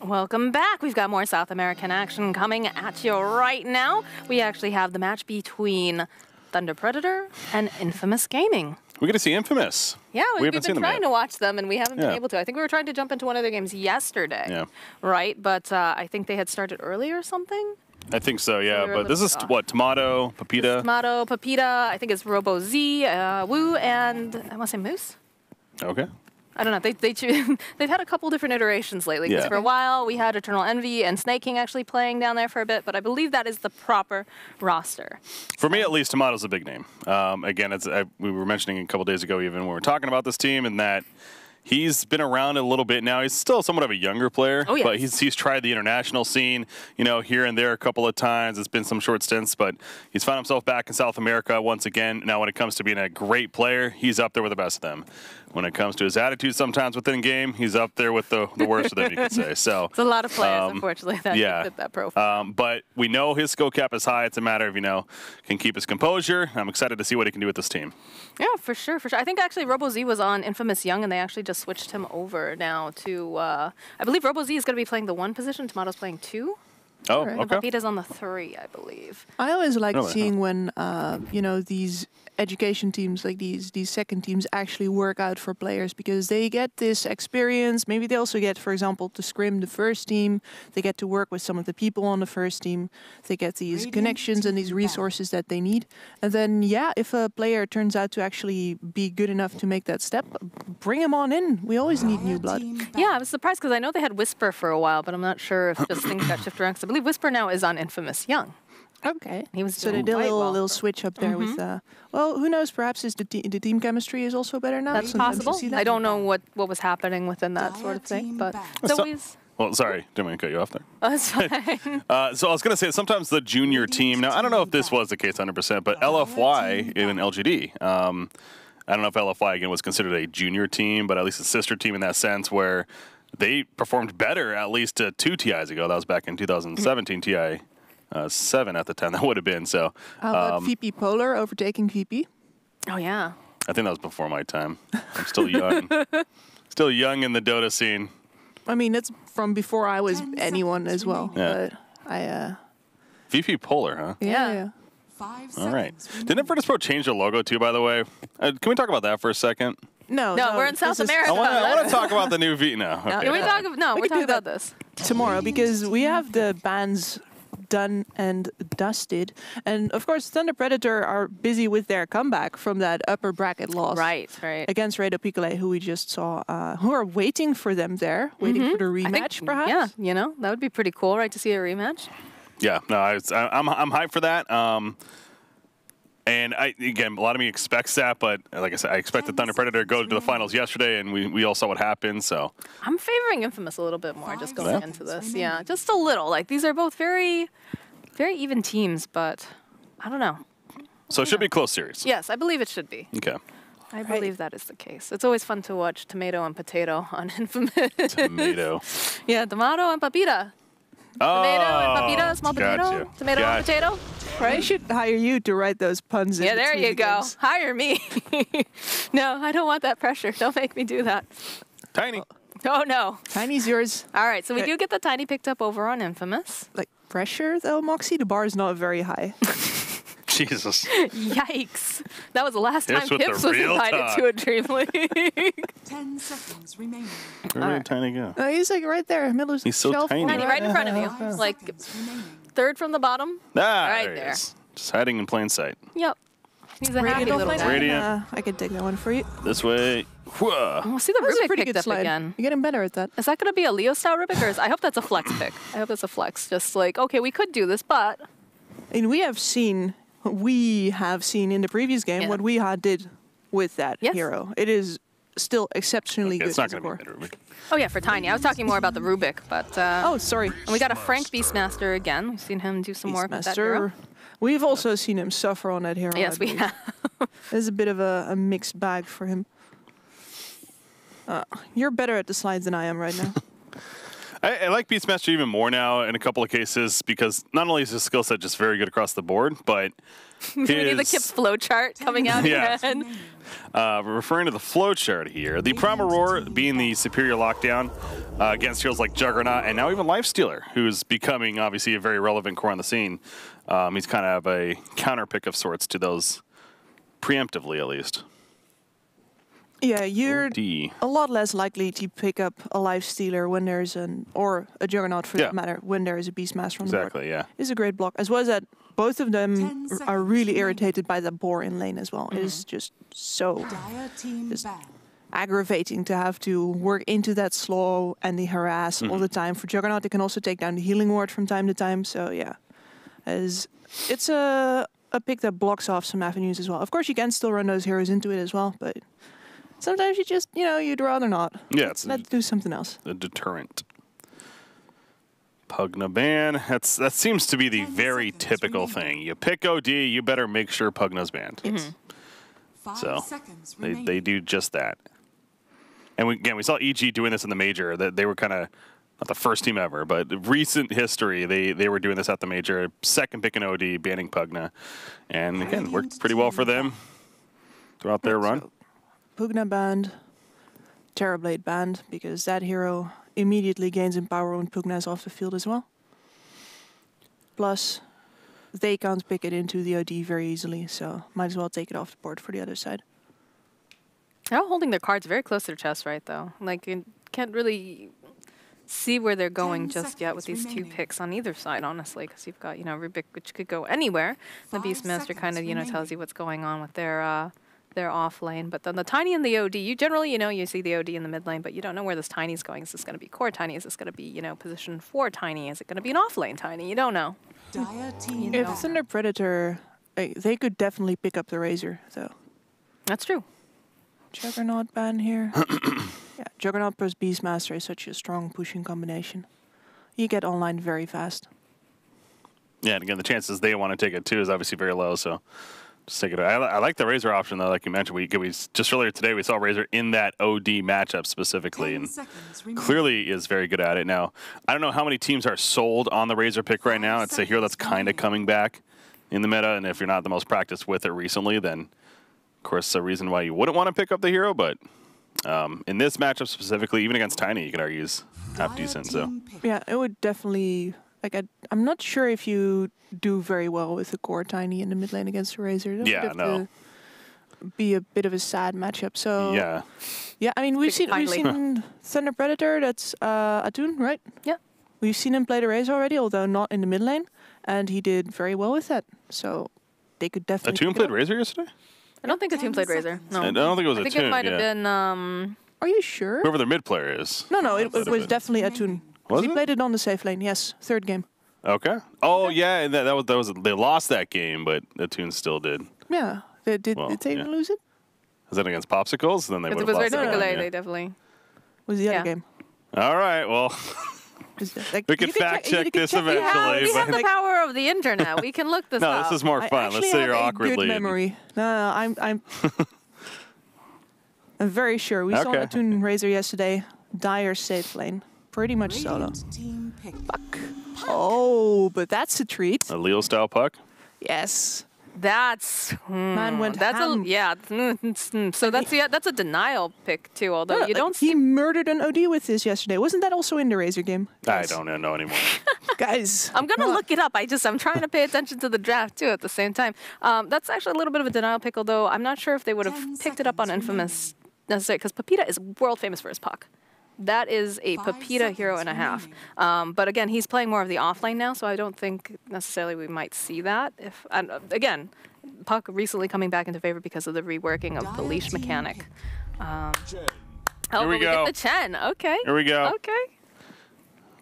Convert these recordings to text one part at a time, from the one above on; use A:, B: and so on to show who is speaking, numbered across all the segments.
A: Welcome back. We've got more South American action coming at you right now. We actually have the match between Thunder Predator and Infamous Gaming.
B: We get to see Infamous.
A: Yeah, we've been trying
B: to
A: watch them, and we haven't been able to. I think we were trying to jump into one of their games yesterday, right? But I think they had started early or something.
B: I think so, yeah. But this is what, Tomato, Pepita?
A: Tomato, Pepita, I think it's Robo Z, Woo, and I want to say Moose.
B: Okay.
A: I don't know. They've had a couple different iterations lately. Because for a while, we had Eternal Envy and Snake King actually playing down there for a bit, but I believe that is the proper roster.
B: For me, at least, Tomato's a big name. Again, we were mentioning a couple days ago even when we were talking about this team and that he's been around a little bit now. He's still somewhat of a younger player, but he's tried the international scene, you know, here and there a couple of times. It's been some short stints, but he's found himself back in South America once again. Now, when it comes to being a great player, he's up there with the best of them. When it comes to his attitude sometimes within game, he's up there with the worst of them, you could say. So
A: it's a lot of players, unfortunately, that fit that profile.
B: But we know his skill cap is high. It's a matter of, can keep his composure. I'm excited to see what he can do with this team.
A: Yeah, for sure, for sure. I think actually Robo Z was on Infamous Young, and they actually just switched him over now to, I believe Robo Z is going to be playing the 1 position. Tomato's playing 2.
B: Oh,
A: and
B: okay.
A: Pepita's on the 3, I believe.
C: I always like seeing when, these education teams, like these second teams, actually work out for players because they get this experience. Maybe they also get, for example, to scrim the first team. They get to work with some of the people on the first team. They get these connections and these resources that they need. And then, if a player turns out to actually be good enough to make that step, bring him on in. We always need new blood.
A: Yeah, I was surprised because I know they had Whisper for a while, but I'm not sure if just things got shifted around. I believe Whisper now is on Infamous Young.
C: Okay.
A: He was
C: so they did a little switch up there with, well, who knows, perhaps the team chemistry is also better now.
A: That's possible. I don't know what was happening within that sort of thing, but it's always...
B: Well, sorry, didn't mean to cut you off there.
A: Oh, that's fine.
B: So I was going to say, sometimes the junior team, now I don't know if this was the case 100%, but LFY in LGD, I don't know if LFY, again, was considered a junior team, but at least a sister team in that sense where they performed better at least 2 TIs ago. That was back in 2017 TI 7 at the time. That would have been. So
C: how about VP Polar overtaking VP?
A: Oh, yeah.
B: I think that was before my time. I'm still young. Still young in the Dota scene.
C: I mean, that's from before I was anyone as well.
B: Yeah.
C: But
B: VP Polar, huh?
C: Yeah.
B: All right. Didn't Virtus Pro change their logo too, by the way? Can we talk about that for a second?
C: No,
A: we're in South America.
B: I want to talk about the new V now. Okay.
A: Can we talk? No, we're talking about this
C: tomorrow because we have the bans done and dusted, and of course, Thunder Predator are busy with their comeback from that upper bracket loss,
A: right,
C: against Rado Piccole, who we just saw, who are waiting for them there, waiting for the rematch, perhaps.
A: Yeah, that would be pretty cool, right, to see a rematch.
B: Yeah, no, I'm hyped for that. And again, a lot of me expects that, but like I said, I expected Thunder Predator to go to the finals yesterday, and we all saw what happened. So
A: I'm favoring Infamous a little bit more just going into this. Yeah, just a little. Like these are both very, very even teams, but I don't know.
B: So it should be a close series.
A: Yes, I believe it should be.
B: Okay.
A: I believe that is the case. It's always fun to watch Tomato and Potato on Infamous.
B: Tomato.
A: Yeah, Tomato and Pepita.
B: Oh,
A: tomato and Pepita, small potato. Tomato and potato.
C: Right? I should hire you to write those puns in.
A: Yeah, there you go. Games. Hire me. No, I don't want that pressure. Don't make me do that.
B: Tiny.
A: Oh, no.
C: Tiny's yours.
A: All right, so we do get the Tiny picked up over on Infamous.
C: Like pressure, though, Moxie? The bar is not very high.
B: Jesus.
A: Yikes. That was the last time Pips was invited to a DreamLeague.
D: 10 seconds remaining.
B: Where did Tiny go?
C: He's like right there. Middle
B: He's so
C: shelf.
B: tiny.
A: Tiny, right in front of you. Like third from the bottom. Right there.
B: Just hiding in plain sight.
A: Yep. He's a happy little guy.
B: Radiant.
C: I can take that one for you.
B: This way.
A: We'll see the Rubik picked up again.
C: You're getting better at that.
A: Is that going to be a Leo style Rubik, or I hope that's a flex pick. I hope it's a flex. Just like, okay, we could do this, but.
C: And we have seen in the previous game what we did with that hero. It is still exceptionally good.
B: It's not going to be mid Rubik.
A: Oh yeah, for Tiny. I was talking more about the Rubik, but.
C: Oh, sorry.
A: And we got a Frank Beastmaster again. We've seen him do some work with that hero.
C: We've also seen him suffer on that hero.
A: Yes, we have.
C: There's a bit of a mixed bag for him. You're better at the slides than I am right now.
B: I like Beastmaster even more now in a couple of cases because not only is his skill set just very good across the board, but
A: maybe the Kip's flowchart coming out of your head.
B: Referring to the flowchart here, the Primal Roar being the superior lockdown against heroes like Juggernaut and now even Lifestealer, who's becoming obviously a very relevant core on the scene. He's kind of a counter pick of sorts to those, preemptively at least.
C: Yeah, you're a lot less likely to pick up a Lifestealer when there's or a Juggernaut for that matter, when there is a Beastmaster on the board.
B: Exactly, yeah.
C: It's a great block, as well as that both of them are really irritated by the boar in lane as well. It's just so aggravating to have to work into that slow and the harass all the time. For Juggernaut, they can also take down the healing ward from time to time, so yeah. It's a pick that blocks off some avenues as well. Of course, you can still run those heroes into it as well, but sometimes you just, you'd rather not.
B: Yeah,
C: let's do something else.
B: A deterrent. Pugna ban. That seems to be the very typical thing. You pick OD, you better make sure Pugna's banned. So they do just that. And we saw EG doing this in the major. That they were kind of not the first team ever, but recent history they were doing this at the major. Second pick an OD, banning Pugna, and again worked pretty well for them throughout their run.
C: So, Pugna banned, Terrorblade banned because that hero immediately gains in power when Pugna is off the field as well. Plus, they can't pick it into the OD very easily, so might as well take it off the board for the other side.
A: They're all holding their cards very close to their chest, right, though? Like, you can't really see where they're going just yet with these two picks on either side, honestly, because you've got, Rubik, which could go anywhere. The Beastmaster kind of, tells you what's going on with their off lane. But then the Tiny and the OD, you generally, you see the OD in the mid lane, but you don't know where this Tiny is going. Is this going to be core Tiny? Is this going to be, position 4 Tiny? Is it going to be an off lane Tiny? You don't know.
C: If Thunder Predator, they could definitely pick up the Razor, though.
A: That's true.
C: Juggernaut ban here. Yeah, Juggernaut plus Beastmaster is such a strong pushing combination. You get online very fast.
B: Yeah, and again, the chances they want to take it too is obviously very low, so just take it. I like the Razor option, though, like you mentioned. We just earlier today, we saw Razor in that OD matchup specifically, and clearly is very good at it. Now, I don't know how many teams are sold on the Razor pick right now. It's a hero that's kind of coming back in the meta, and if you're not the most practiced with it recently, then, of course, a reason why you wouldn't want to pick up the hero, but in this matchup specifically, even against Tiny, you could argue is half decent. So
C: yeah, it would definitely. I'm not sure if you do very well with the core Tiny in the mid lane against the Razor. That would have to be a bit of a sad matchup. So yeah. I mean, we've seen Thunder Predator. That's Atun, right?
A: Yeah.
C: We've seen him play the Razor already, although not in the mid lane, and he did very well with that. So they could definitely.
B: Atun played Razor yesterday?
A: I don't think Atun played Razor. No,
B: I don't think it was Atun.
A: I think it might have been.
C: Are you sure?
B: Whoever their mid player is.
C: No, it was definitely Atun.
B: Was
C: he
B: it?
C: played it on the safe lane. Yes, third game.
B: Okay. Oh yeah, and that was they lost that game, but Atun still did.
C: Yeah, did they even lose it?
B: Was that against Popsicles? Then they would have lost that game.
A: They definitely.
C: Was the other game?
B: All right. Well. We can fact check this eventually.
A: We have the power of the internet. We can look this up.
B: No, this is more fun. Let's say you're awkwardly.
C: Good memory. No, I'm very sure. We saw Atun Razor yesterday. Dire safe lane. Pretty much solo. Puck. Oh, but that's a treat.
B: A Leo style puck?
C: Yes.
A: That's
C: man went
A: that's
C: ham.
A: So that's a denial pick too. Although you don't.
C: He murdered an OD with this yesterday. Wasn't that also in the Razor game?
B: Yes. I don't know anymore.
C: Guys,
A: I'm gonna look it up. I'm trying to pay attention to the draft too at the same time. That's actually a little bit of a denial pick, although I'm not sure if they would have picked it up on Infamous necessarily because Pepita is world famous for his puck. That is a Pepita hero and a half. But again, he's playing more of the offlane now, so I don't think necessarily we might see that. Again, Puck recently coming back into favor because of the reworking of the leash mechanic.
B: Here we go.
A: Get the Chen. Okay.
B: Here we go.
A: Okay.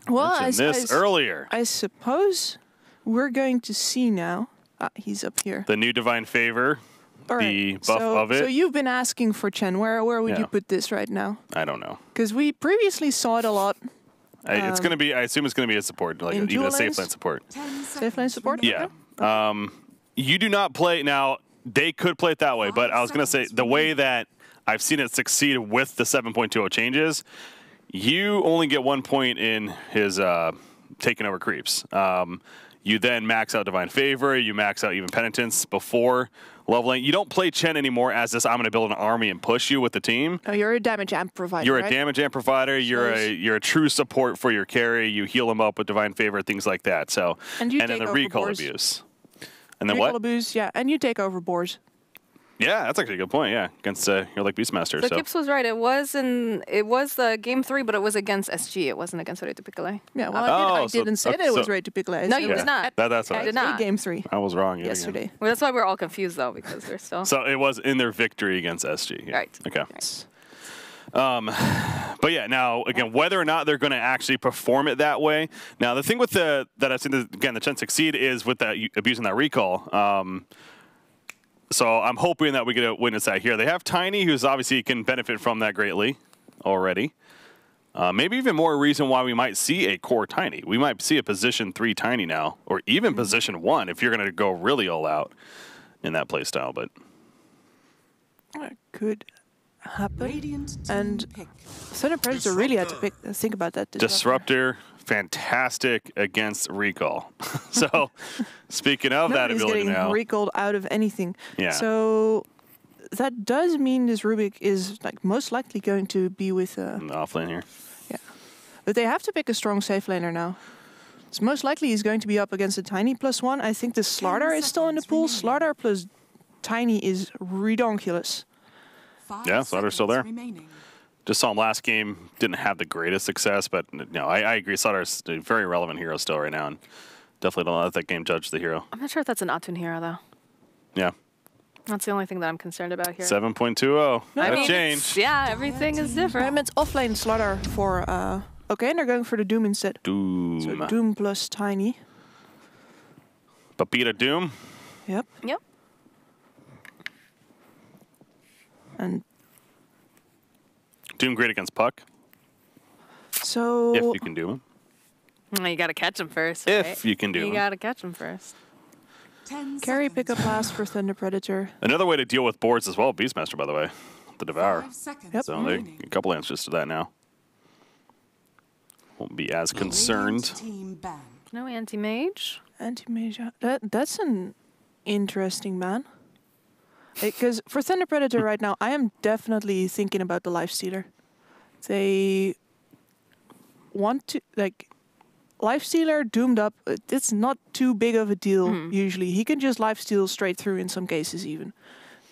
C: Well,
B: earlier.
C: I suppose we're going to see now. He's up here.
B: The new Divine Favor. The buff of it.
C: So you've been asking for Chen. Where would you put this right now?
B: I don't know.
C: Because we previously saw it a lot.
B: It's going to be. I assume it's going to be a support, like even a safe lane support.
C: Safe lane support.
B: Yeah. Okay. You do not play now. They could play it that way, but I was going to say the way that I've seen it succeed with the 7.20 changes, you only get 1 point in his taking over creeps. You then max out Divine Favor, you max out even Penitence before leveling. You don't play Chen anymore as this, I'm going to build an army and push you with the team.
C: Oh, you're a damage amp provider,
B: You're
C: right?
B: a damage amp provider. You're a true support for your carry. You heal him up with Divine Favor, things like that. So,
C: and then
B: the recall abuse. And then
C: recall
B: what?
C: Abuse, yeah, and you take over boars.
B: Yeah, that's actually a good point. Yeah, against you're like Beastmaster.
A: So Gibbs was right. It was game 3, but it was against SG. It wasn't against Rey to Piccolo.
C: Yeah, well, I didn't say that it was Rey to Piccolo.
A: No, you did not.
B: That's what
A: I did not.
C: Game 3.
B: I was wrong
C: yesterday.
B: Again.
A: Well, that's why we're all confused though, because they're still.
B: So it was in their victory against SG. Yeah.
A: Right.
B: Okay.
A: Right.
B: But yeah, now again, whether or not they're going to actually perform it that way. Now the thing with that I've seen the Chen succeed is with that abusing that recall. So I'm hoping that we get to witness that here. They have Tiny, who's obviously can benefit from that greatly already. Maybe even more reason why we might see a core Tiny. We might see a position 3 Tiny now, or even position 1 if you're going to go really all out in that playstyle. But
C: that could happen. And Thunder Predator really had to think about that.
B: Disruptor, fantastic against recall. So speaking of that ability
C: getting
B: now,
C: recalled out of anything.
B: Yeah.
C: So that does mean this Rubik is most likely going to be with
B: offlane here.
C: Yeah, but they have to pick a strong safe laner now. It's most likely he's going to be up against a Tiny +1. I think the Slardar is still in the pool. Slardar plus Tiny is redonkulous.
B: Yeah, Slardar's still there. Just saw him last game. Didn't have the greatest success, but no, I agree. Slardar's a very relevant hero still right now, and definitely don't let that game judge the hero.
A: I'm not sure if that's an Atun hero though.
B: Yeah.
A: That's the only thing that I'm concerned about here.
B: 7.20. That'll change.
A: Yeah, everything is different.
C: I meant offlane Slardar for. Okay, and they're going for the Doom instead.
B: Doom.
C: So Doom plus Tiny.
B: Papita Doom.
C: Yep.
A: Yep.
C: And
B: Doom great against Puck.
C: So
B: if you can do him.
A: You got to catch him first.
B: If
A: right?
B: you can do him.
A: You got to catch him first.
C: Carry pickup last for Thunder Predator.
B: Another way to deal with boards as well, Beastmaster, by the way. The Devour.
C: Yep.
B: So a couple answers to that now. Won't be as concerned.
A: No anti-mage.
C: Anti-mage. That's an interesting man. Because for Thunder Predator right now, I am definitely thinking about the Lifestealer. They want to, Lifestealer doomed up, it's not too big of a deal usually. He can just lifesteal straight through in some cases even.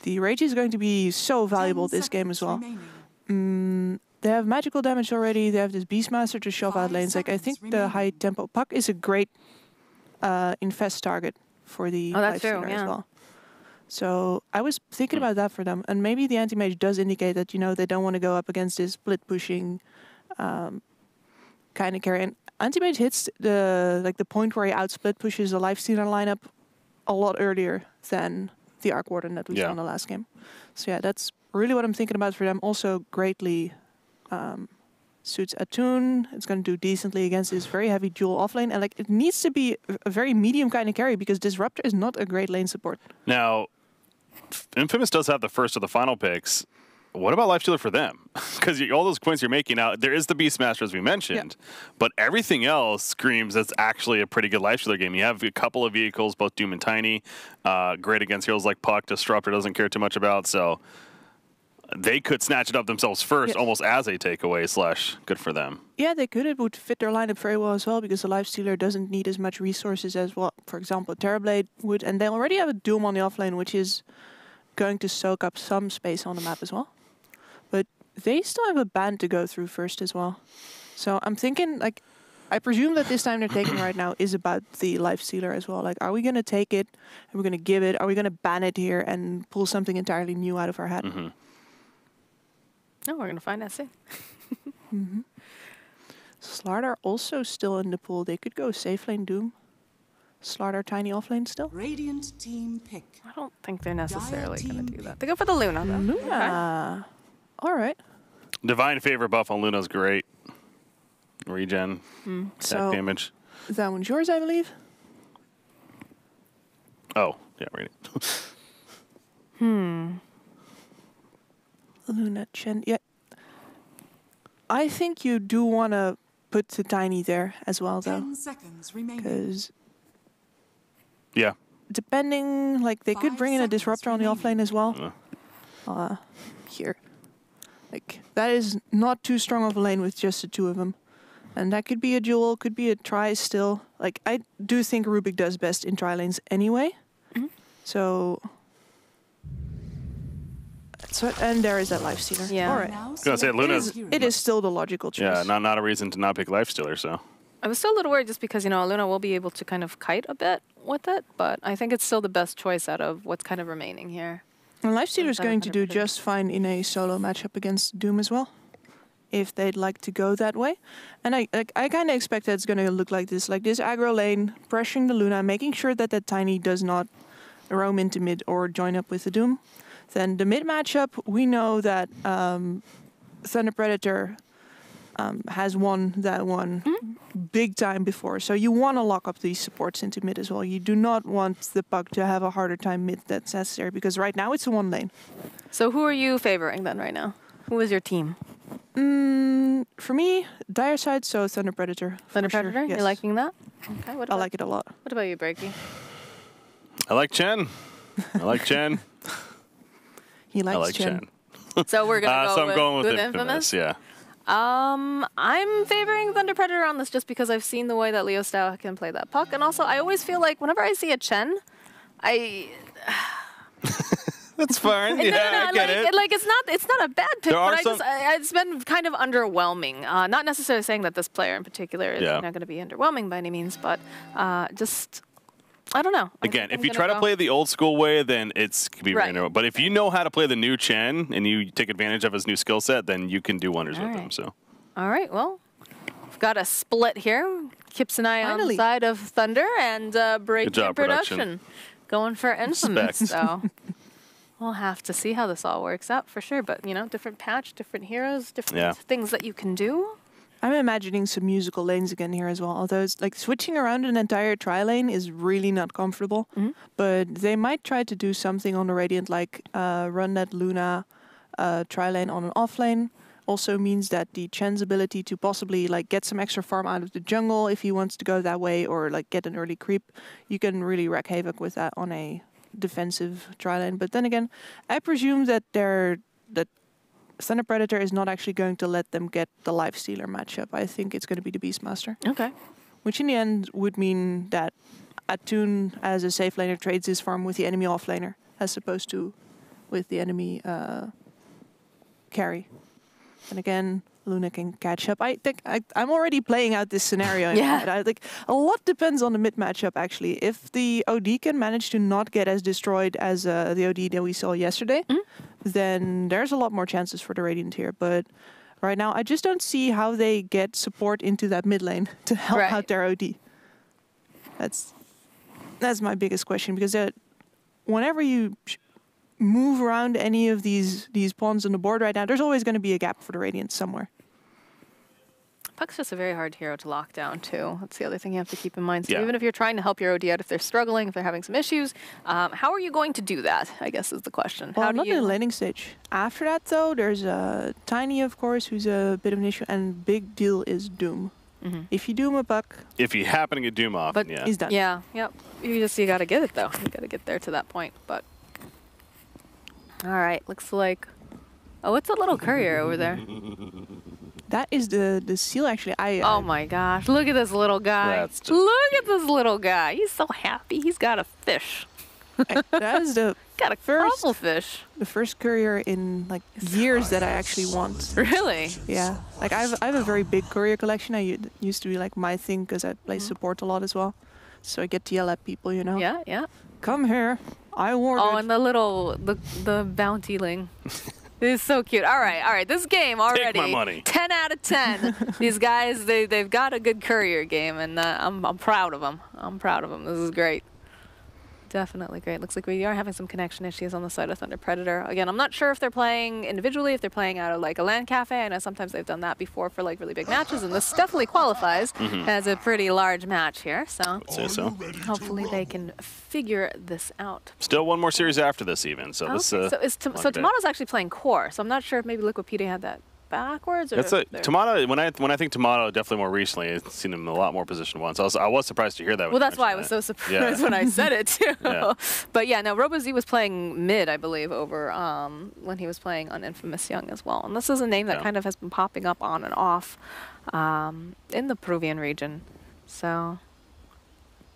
C: The Rage is going to be so valuable this game as well. They have magical damage already. They have this Beastmaster to shove out lanes. I think the high tempo Puck is a great infest target for the Lifestealer as well. So I was thinking about that for them. And maybe the anti-mage does indicate that, they don't want to go up against this split pushing kind of carry. And anti-mage hits the point where he outsplit pushes the Lifestealer lineup a lot earlier than the Arc Warden that we saw in the last game. So yeah, that's really what I'm thinking about for them. Also greatly suits Atun. It's going to do decently against this very heavy dual offlane. And it needs to be a very medium kind of carry because Disruptor is not a great lane support.
B: Now, Infamous does have the first of the final picks. What about Lifestealer for them? Because all those points you're making out, there is the Beastmaster as we mentioned, but everything else screams that's actually a pretty good Lifestealer game. You have a couple of vehicles, both Doom and Tiny, great against heroes like Puck. Disruptor doesn't care too much about, so they could snatch it up themselves first, almost as a takeaway / good for them. Yeah,
C: they could. It would fit their lineup very well as well because the Lifestealer doesn't need as much resources as what, for example, Terrorblade would. And they already have a Doom on the offlane, which is going to soak up some space on the map as well. But they still have a band to go through first as well. So I'm thinking, I presume that this time they're taking right now is about the Lifestealer as well. Are we going to take it and we're going to give it? Are we going to ban it here and pull something entirely new out of our hat?
A: No, we're going to find that soon.
C: Slardar also still in the pool. They could go safe lane Doom. Slardar Tiny offlane still.
D: Radiant team pick.
A: I don't think they're necessarily going to do that. They go for the Luna, though.
C: Luna. Okay. All right.
B: Divine Favor buff on Luna's great. Regen.
C: So
B: damage.
C: That one's yours, I believe.
B: Oh, yeah, read it.
C: Luna Chen. Yeah. I think you do want to put the Tiny there as well, though.
D: 10 seconds remaining.
C: Because
B: Yeah.
C: depending, like, they could
D: 5
C: bring in a
D: seconds
C: disruptor on the
D: remaining.
C: offlane as well. Here. Like, that is not too strong of a lane with just the 2 of them. And that could be a duel, could be a try still. Like, I do think Rubik does best in try lanes anyway. So... and there is that life stealer.
A: Yeah.
C: All right.
D: Now
B: I was gonna say Luna's.
C: It is still the logical choice.
B: Yeah, not a reason to not pick life stealer. So.
A: I was still a little worried just because, you know, Luna will be able to kind of kite a bit with it, but I think it's still the best choice out of what's kind of remaining here.
C: And Lifestealer is going to do
A: 700%.
C: just fine in a solo matchup against Doom as well, if they'd like to go that way. And I kind of expect that it's going to look like this aggro lane, pressuring the Luna, making sure that that Tiny does not roam into mid or join up with the Doom. Then the mid matchup, we know that Thunder Predator has won that one big time before. So you want to lock up these supports into mid as well. You do not want the puck to have a harder time mid that's necessary, because right now it's a 1 lane.
A: So who are you favoring then right now? Who is your team?
C: For me, dire side, so Thunder Predator.
A: Thunder
C: for sure,
A: Predator?
C: yes.
A: You're liking that? Okay. What
C: I
A: about,
C: like it a lot.
A: What about you, Breaky?
B: I like Chen. I like Chen.
C: He likes
B: I like
C: Chen.
B: Chen.
A: So we're gonna go
B: So I'm going with
A: Infamous.
B: Infamous. Yeah.
A: I'm favoring Thunder Predator on this just because I've seen the way that Leo Style can play that puck, and also I always feel like whenever I see a Chen,
B: That's fine. Yeah, I get it.
A: Like it's not a bad pick,
B: There are
A: but it's been kind of underwhelming. Not necessarily saying that this player in particular is not going to be underwhelming by any means, but just I don't know.
B: Again, if you try to play the old school way, then it's could be random. But if you know how to play the new Chen and you take advantage of his new skill set, then you can do wonders with him. So.
A: All right. Well, we've got a split here. Kips and I on the side of Thunder and Breaky in production. Going for Infamous. So we'll have to see how this all works out for sure. But, you know, different patch, different heroes, different things that you can do.
C: I'm imagining some musical lanes again here as well. Although it's like switching around an entire tri lane is really not comfortable. But they might try to do something on the Radiant, like run that Luna tri lane on an off lane. Also means that the Chen's ability to possibly like get some extra farm out of the jungle if he wants to go that way, or like get an early creep, you can really wreak havoc with that on a defensive tri lane. But then again, I presume that Thunder Predator is not actually going to let them get the Life Stealer matchup. I think it's going to be the Beastmaster.
A: Okay.
C: Which in the end would mean that Atun as a safe laner trades his farm with the enemy offlaner as opposed to with the enemy carry. And again, Luna can catch up. I think I'm already playing out this scenario. I think a lot depends on the mid matchup actually. If the OD can manage to not get as destroyed as the OD that we saw yesterday, then there's a lot more chances for the Radiant here. But right now, I just don't see how they get support into that mid lane to help out their OD. That's my biggest question, because whenever you move around any of these pawns on the board right now, there's always going to be a gap for the Radiant somewhere.
A: Puck's just a very hard hero to lock down too. That's the other thing you have to keep in mind. So
B: Yeah.
A: even if you're trying to help your OD out, if they're struggling, if they're having some issues, how are you going to do that, I guess is the question.
C: Well,
A: how do
C: not
A: you...
C: in the laning stage. After that, though, there's Tiny, of course, who's a bit of an issue, and big deal is Doom. If you Doom a puck...
B: If you happen to get Doom off,
A: but
C: he's done.
A: Yeah, yep. You got to get it, though. You got to get there to that point, but... All right, looks like... Oh, it's a little courier over there.
C: That is the seal, actually.
A: Oh my gosh, look at this little guy. Look at this little guy. He's so happy. He's got a fish.
C: That is the
A: got a couple fish.
C: The first courier in like years that I actually want.
A: Really?
C: Yeah. Like I have a very big courier collection. Used to be like my thing because I play support a lot as well. So I get to yell at people, you know.
A: Yeah, yeah.
C: Come here. I warned
A: Oh, and the bountyling. This is so cute. All right. This game already.
B: Take my money.
A: 10 out of 10. These guys, they've got a good courier game, and I'm proud of them. I'm proud of them. This is great. Definitely great. Looks like we are having some connection issues on the side of Thunder Predator. Again, I'm not sure if they're playing individually, if they're playing out of like a LAN cafe. I know sometimes they've done that before for like really big matches, and this definitely qualifies as a pretty large match here. So, hopefully they can figure this out.
B: Still one more series after this even. So this
A: so Tomato's actually playing core, so I'm not sure if maybe Liquipedia had that backwards? Or
B: That's Tomato. When I think Tomato, definitely more recently, I've seen him in a lot more position one. So I was surprised to hear that.
A: Well, that's why I was so surprised when I said it too. Yeah. But yeah, no, RoboZ was playing mid, I believe, over when he was playing on Infamous Young as well. And this is a name that kind of has been popping up on and off in the Peruvian region. So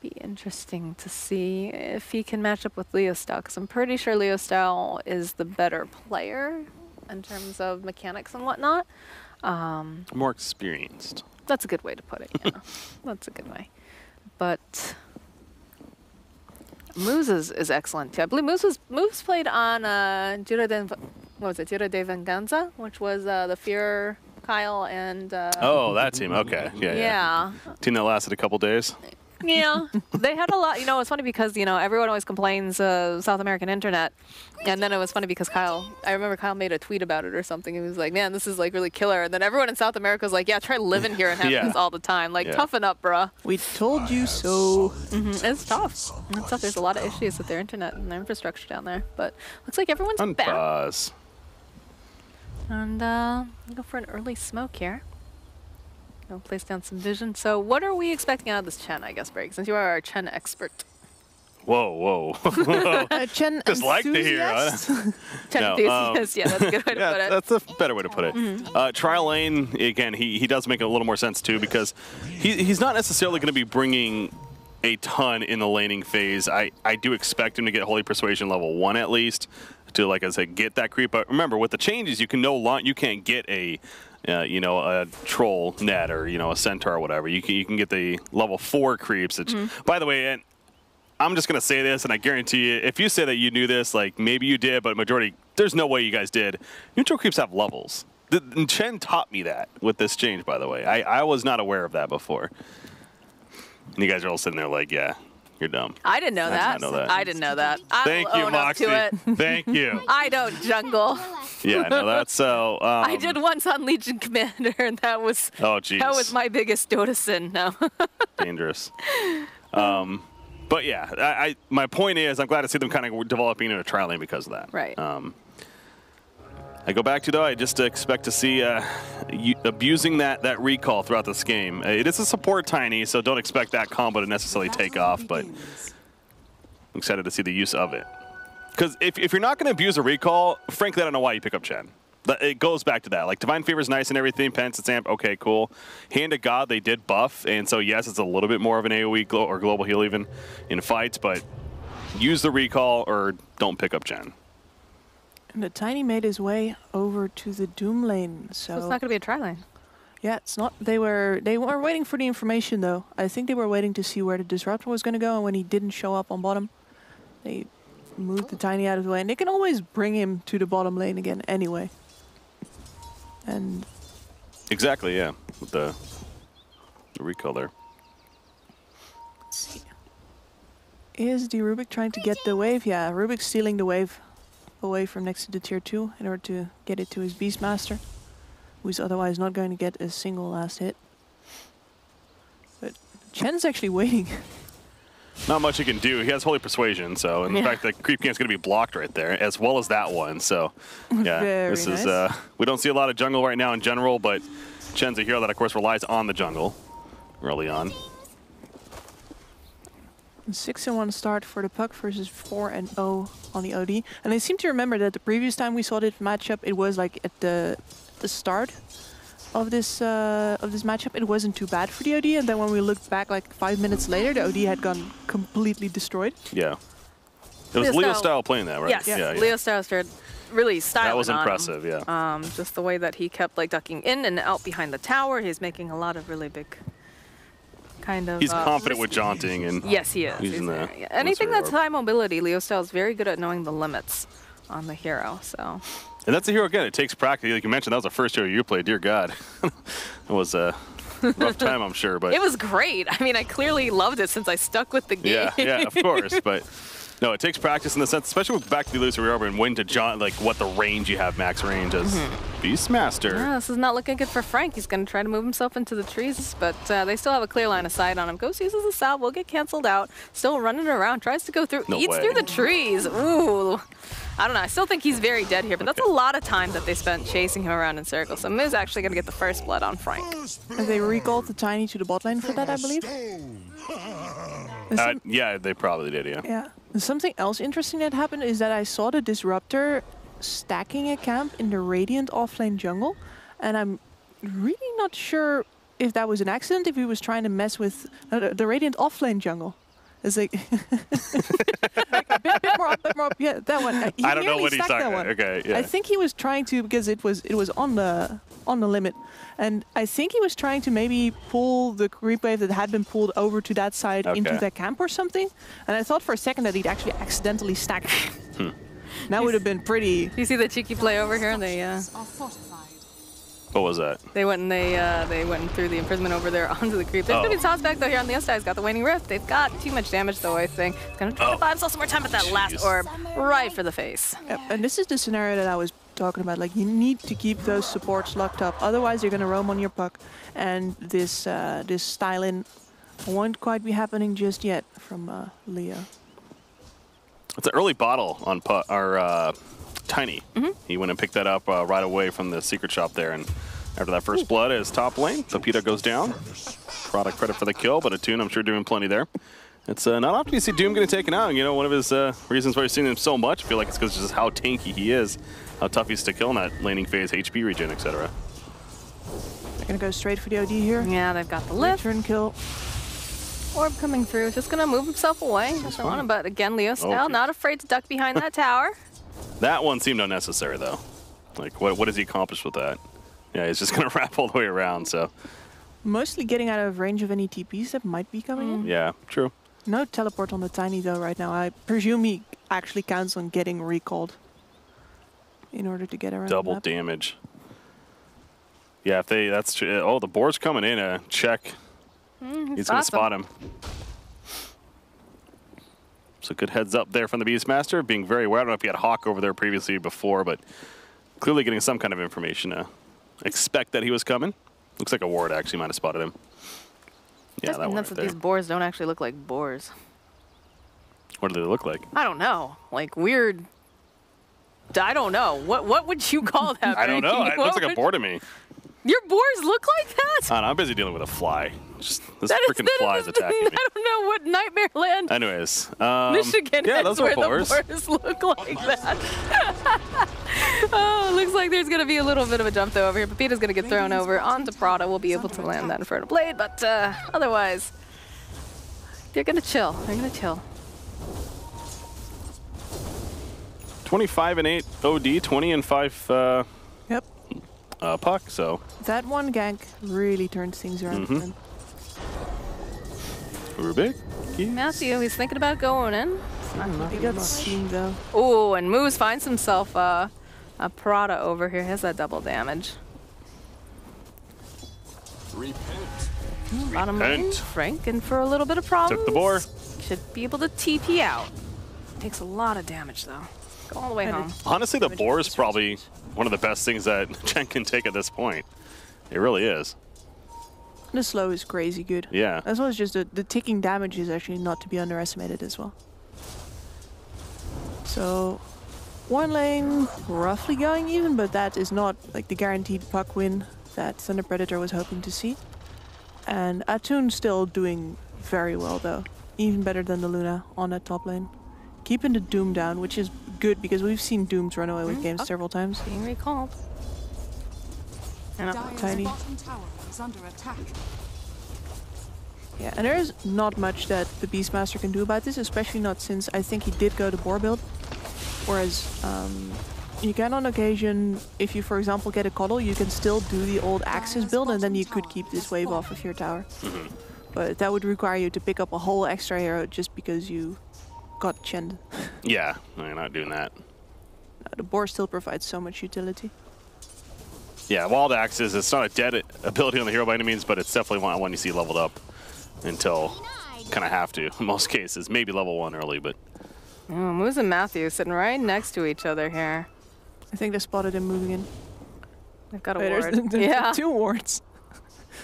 A: be interesting to see if he can match up with Leostyle, because I'm pretty sure Leostyle is the better player in terms of mechanics and whatnot.
B: More experienced.
A: That's a good way to put it, yeah. That's a good way. But Moose is excellent too. I believe Moose played on Jura de Venganza, which was the Fear, Kyle, and...
B: oh, that team, okay. Yeah. Team that lasted a couple days.
A: Yeah, they had a lot. You know, it's funny because, you know, everyone always complains South American internet. And then it was funny because I remember Kyle made a tweet about it or something. He was like, man, this is like really killer. And then everyone in South America was like, yeah, try living here and having this all the time. Like, toughen up, bruh.
C: We told you so.
A: It's tough. It's tough. There's a lot of issues with their internet and their infrastructure down there. But looks like everyone's back.
B: Unpause.
A: And go for an early smoke here. Place down some vision. So what are we expecting out of this Chen, I guess, Break, since you are our Chen expert?
B: Whoa.
C: Chen
B: just like to hear.
A: Chen enthusiast, yeah, that's a good way to put it.
B: That's a better way to put it. Trial Lane, again, he does make a little more sense too, because he's not necessarily going to be bringing a ton in the laning phase. I do expect him to get Holy Persuasion level 1 at least, to, like I said, get that creep. But remember, with the changes, you can't get a a troll net or, a centaur or whatever. You can get the level 4 creeps. Which, by the way, and I'm just going to say this, and I guarantee you, if you say that you knew this, like maybe you did, but majority, there's no way you guys did. Neutral creeps have levels. Chen taught me that with this change, by the way. I was not aware of that before. And you guys are all sitting there like, yeah, you're dumb.
A: I didn't know that. I didn't know that.
B: Thank you, Moxie. Thank you.
A: I don't jungle.
B: Yeah, no, that's so.
A: I did once on Legion Commander, and that was that was my biggest Dota sin. No.
B: Dangerous. But yeah, my point is, I'm glad to see them kind of developing into a trial lane because of that.
A: Right.
B: I go back to, though, I just expect to see abusing that recall throughout this game. It is a support tiny, so don't expect that combo to necessarily take off, but I'm excited to see the use of it. Because if you're not going to abuse a recall, frankly, I don't know why you pick up Chen. It goes back to that. Like, Divine Fever is nice and everything, Penance, Amp, okay, cool. Hand of God, they did buff, and so yes, it's a little bit more of an AoE or global heal even in fights, but use the recall or don't pick up Chen.
C: And the Tiny made his way over to the Doom lane, so
A: it's not going to be a tri lane.
C: Yeah, it's not. They were waiting for the information though. I think they were waiting to see where the Disruptor was going to go, and when he didn't show up on bottom, they moved the Tiny out of the way, and they can always bring him to the bottom lane again anyway. And
B: exactly, yeah, with the recall there.
C: Let's see. Is the Rubik trying to get the wave? Yeah, Rubik's stealing the wave away from next to the tier 2 in order to get it to his Beastmaster, who's otherwise not going to get a single last hit. But Chen's actually waiting.
B: Not much he can do. He has Holy Persuasion, so in fact the creep camp's going to be blocked right there, as well as that one. So yeah, this is we don't see a lot of jungle right now in general, but Chen's a hero that of course relies on the jungle early on.
C: 6-1 start for the Puck versus 4-0 on the OD. And I seem to remember that the previous time we saw this matchup, it was like at the start of this matchup, it wasn't too bad for the OD. And then when we looked back like 5 minutes later, the OD had gone completely destroyed.
B: Yeah. It was Leostyle playing that, right?
A: Yes. Yeah. Leostyle started really styling.
B: That was impressive, yeah.
A: Just the way that he kept like ducking in and out behind the tower. He's making a lot of really big kind of.
B: He's confident with jaunting and.
A: Yes, he is. Anything that's high mobility, Leostyle is very good at knowing the limits on the hero. So.
B: And that's a hero again. It takes practice. Like you mentioned, that was the first hero you played. Dear God, it was a rough time, I'm sure. But
A: it was great. I mean, I clearly loved it since I stuck with the game.
B: Yeah, of course. But No, it takes practice in the sense, especially with back to the illusory orb and when to jaunt, like what the range you have, max range as Beastmaster.
A: Yeah, this is not looking good for Frank. He's going to try to move himself into the trees, but they still have a clear line of sight on him. Ghost uses a salve, will get canceled out. Still running around, tries to go through, eats through the trees. Ooh. I don't know. I still think he's very dead here, but that's a lot of time that they spent chasing him around in circles. So Moo's actually going to get the first blood on Frank.
C: And they recalled the Tiny to the bot lane for that, I believe.
B: Yeah, they probably did, yeah.
C: Yeah. Something else interesting that happened is that I saw the Disruptor stacking a camp in the Radiant offlane jungle, and I'm really not sure if that was an accident, if he was trying to mess with the Radiant offlane jungle. It's like, like a bit more up, yeah, that one.
B: I don't know what he's talking about. Okay, yeah.
C: I think he was trying to, because it was on the limit, and I think he was trying to maybe pull the creep wave that had been pulled over to that side into that camp or something. And I thought for a second that he'd actually accidentally stacked it. That would have been pretty.
A: You see the cheeky play over here? They
B: What was that?
A: They went and they went through the imprisonment over there onto the creep. There's gonna be toss back though here on the inside. He's got the waning rift. They've got too much damage though, I think. He's gonna try to buy himself some more time with that last orb right for the face.
C: Yep. And this is the scenario that I was talking about. Like, you need to keep those supports locked up, otherwise you're gonna roam on your puck, and this this style-in won't quite be happening just yet from Leo.
B: It's an early bottle on our Tiny. He went and picked that up right away from the secret shop there, and after that first blood is top lane. Torpedo goes down. Product credit for the kill, but Attune, I'm sure, doing plenty there. It's not often you see Doom getting taken out. You know, one of his reasons why you've seen him so much, I feel like it's because just how tanky he is, how tough he is to kill in that laning phase, HP regen, etc.
C: They're gonna go straight for the OD here.
A: Yeah, they've got the lift.
C: Turn kill.
A: Orb coming through. Just gonna move himself away. Doesn't want him, but again, Leo still not afraid to duck behind that tower.
B: That one seemed unnecessary, though. Like, what does he accomplish with that? Yeah, he's just going to wrap all the way around, so.
C: Mostly getting out of range of any TPs that might be coming in.
B: Yeah, true.
C: No teleport on the Tiny, though, right now. I presume he actually counts on getting recalled in order to get around
B: Double damage. Yeah, if they, that's true. Oh, the board's coming in. Check. He's going to spot him. So good heads up there from the Beastmaster, being very aware. I don't know if he had Hawk over there previously before, but clearly getting some kind of information to expect that he was coming. Looks like a ward actually might have spotted him. Yeah, that one right there.
A: These boars don't actually look like boars.
B: What do they look like?
A: I don't know. Like weird. I don't know. What would you call that?
B: I don't know. It looks like a boar to me.
A: Your boars look like that?
B: I don't know, I'm busy dealing with a fly. Just this freaking fly is attacking me.
A: I don't know what nightmare land.
B: Anyways,
A: Michigan
B: yeah,
A: is
B: those
A: where
B: are boars.
A: the boars look like that. Oh, looks like there's going to be a little bit of a jump though over here. Pepita's going to get thrown over onto Prada. We'll be able to land that Inferno Blade, but otherwise, they're going to chill. They're going to chill.
B: 25 and 8 OD, 20 and 5.
C: Yep.
B: Puck, so.
C: That one gank really turns things around for him.
B: Rubik.
A: Matthew, he's thinking about going in.
C: He got seen though.
A: Oh, and Moose finds himself a Prada over here. He has that double damage. Bottom lane, Frank, and for a little bit of problems.
B: Took the boar.
A: Should be able to TP out. Takes a lot of damage though. Go all the way home.
B: Honestly, the boar is probably one of the best things that Chen can take at this point. It really is.
C: The slow is crazy good.
B: Yeah.
C: As well as just the ticking damage is actually not to be underestimated as well. So, one lane roughly going even, but that is not like the guaranteed puck win that Thunder Predator was hoping to see. And Attune still doing very well though. Even better than the Luna on that top lane. Keeping the Doom down, which is good because we've seen Dooms run away with games several times.
A: Being recalled. And
C: Tiny. Yeah, and there is not much that the Beastmaster can do about this, especially not since I think he did go to boar build. Whereas you can on occasion, if you for example get a Coddle, you can still do the old Axis build and then you could keep this wave off of your tower. But that would require you to pick up a whole extra hero just because you got Chen.
B: Yeah, no, you're not doing that.
C: The boar still provides so much utility.
B: Yeah, Wild Axes, it's not a dead ability on the hero by any means, but it's definitely one you see leveled up until kind of have to in most cases. Maybe level 1 early, but
A: Oh, Moose and Matthew sitting right next to each other here.
C: I think they spotted him moving in.
A: They've got a
C: Wait,
A: ward.
C: there's
A: Yeah.
C: 2 wards.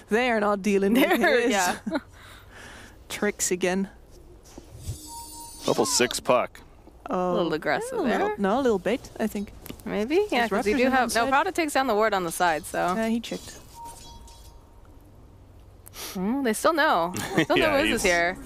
C: They are not dealing with his
A: Yeah.
C: tricks again.
B: Level 6 puck.
A: A little aggressive there.
C: No, a little bait, I think.
A: Maybe? Yeah, because you
C: Raptors
A: do
C: on
A: have...
C: one
A: No,
C: side?
A: Prada takes down the ward on the side, so...
C: He checked.
A: They still know. They still know
B: Yeah,
A: Moose is here.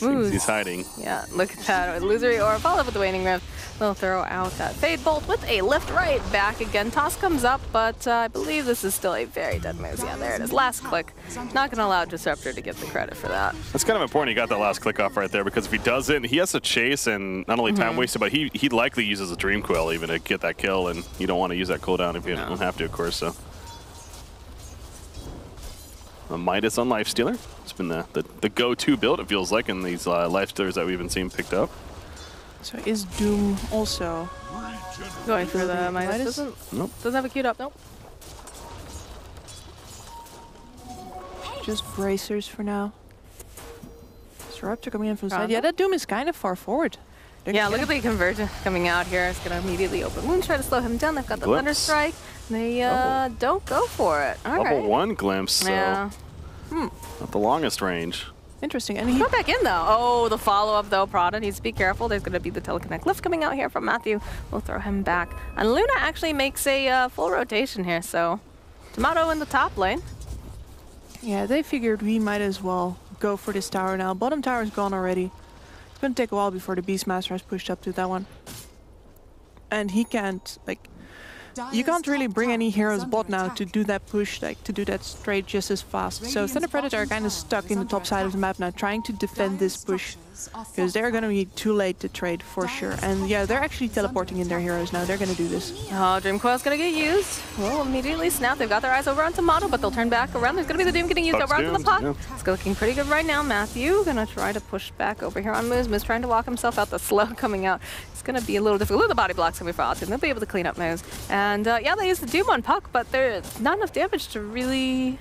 A: Moose.
B: He's hiding.
A: Yeah, look at that. Illusory Aura followed with the Waning Rift. They'll throw out that Fade Bolt with a lift right back again. Toss comes up, but I believe this is still a very dead Moose. Yeah, there it is. Last click. Not going to allow Disruptor to get the credit for that.
B: That's kind of important he got that last click off right there, because if he doesn't, he has to chase and not only time wasted, but he likely uses a Dream Coil even to get that kill, and you don't want to use that cooldown if you don't have to, of course. So a Midas on Lifestealer. It's been the go-to build, it feels like, in these Lifestealers that we've been seeing picked up.
C: So is Doom also
A: Going for the Midas?
B: Nope.
A: Doesn't have a queued up, nope.
C: just bracers for now? Disruptor coming in from the
A: Prada?
C: side. Yeah, that Doom is kind of far forward.
A: Yeah, look at the conversion coming out here. It's going to immediately open wound, try to slow him down. They've got the
B: Glimpse.
A: Thunder Strike. They don't go for it. All right.
B: Level 1 glimpse, so
A: Yeah.
B: not the longest range.
C: Interesting. And he
A: Go back in, though. Oh, the follow-up, though. Prada needs to be careful. There's going to be the Teleconnect lift coming out here from Matthew. We'll throw him back. And Luna actually makes a full rotation here, so Tomato in the top lane.
C: Yeah, they figured we might as well go for this tower now. Bottom tower is gone already. It's gonna take a while before the Beastmaster has pushed up to that one. And he can't, like, you can't really bring any heroes bot now to do that push, like to do that straight just as fast. So Thunder Predator are kind of stuck in the top side of the map now, trying to defend this push. Because they're going to be too late to trade for sure. And yeah, they're actually teleporting in their heroes now. They're going to do this.
A: Oh, Dream Coil's going to get used. Well, immediately snap. They've got their eyes over on Tomato, but they'll turn back around. There's going to be the Doom getting used
B: Puck's
A: over onto the
B: doomed,
A: puck.
B: yeah.
A: It's looking pretty good right now. Matthew going to try to push back over here on Moose. Moose trying to walk himself out. The slow coming out. It's going to be a little difficult. Look at the body blocks coming for Austin. They'll be able to clean up Moose. And yeah, they use the Doom on Puck, but there's not enough damage to really...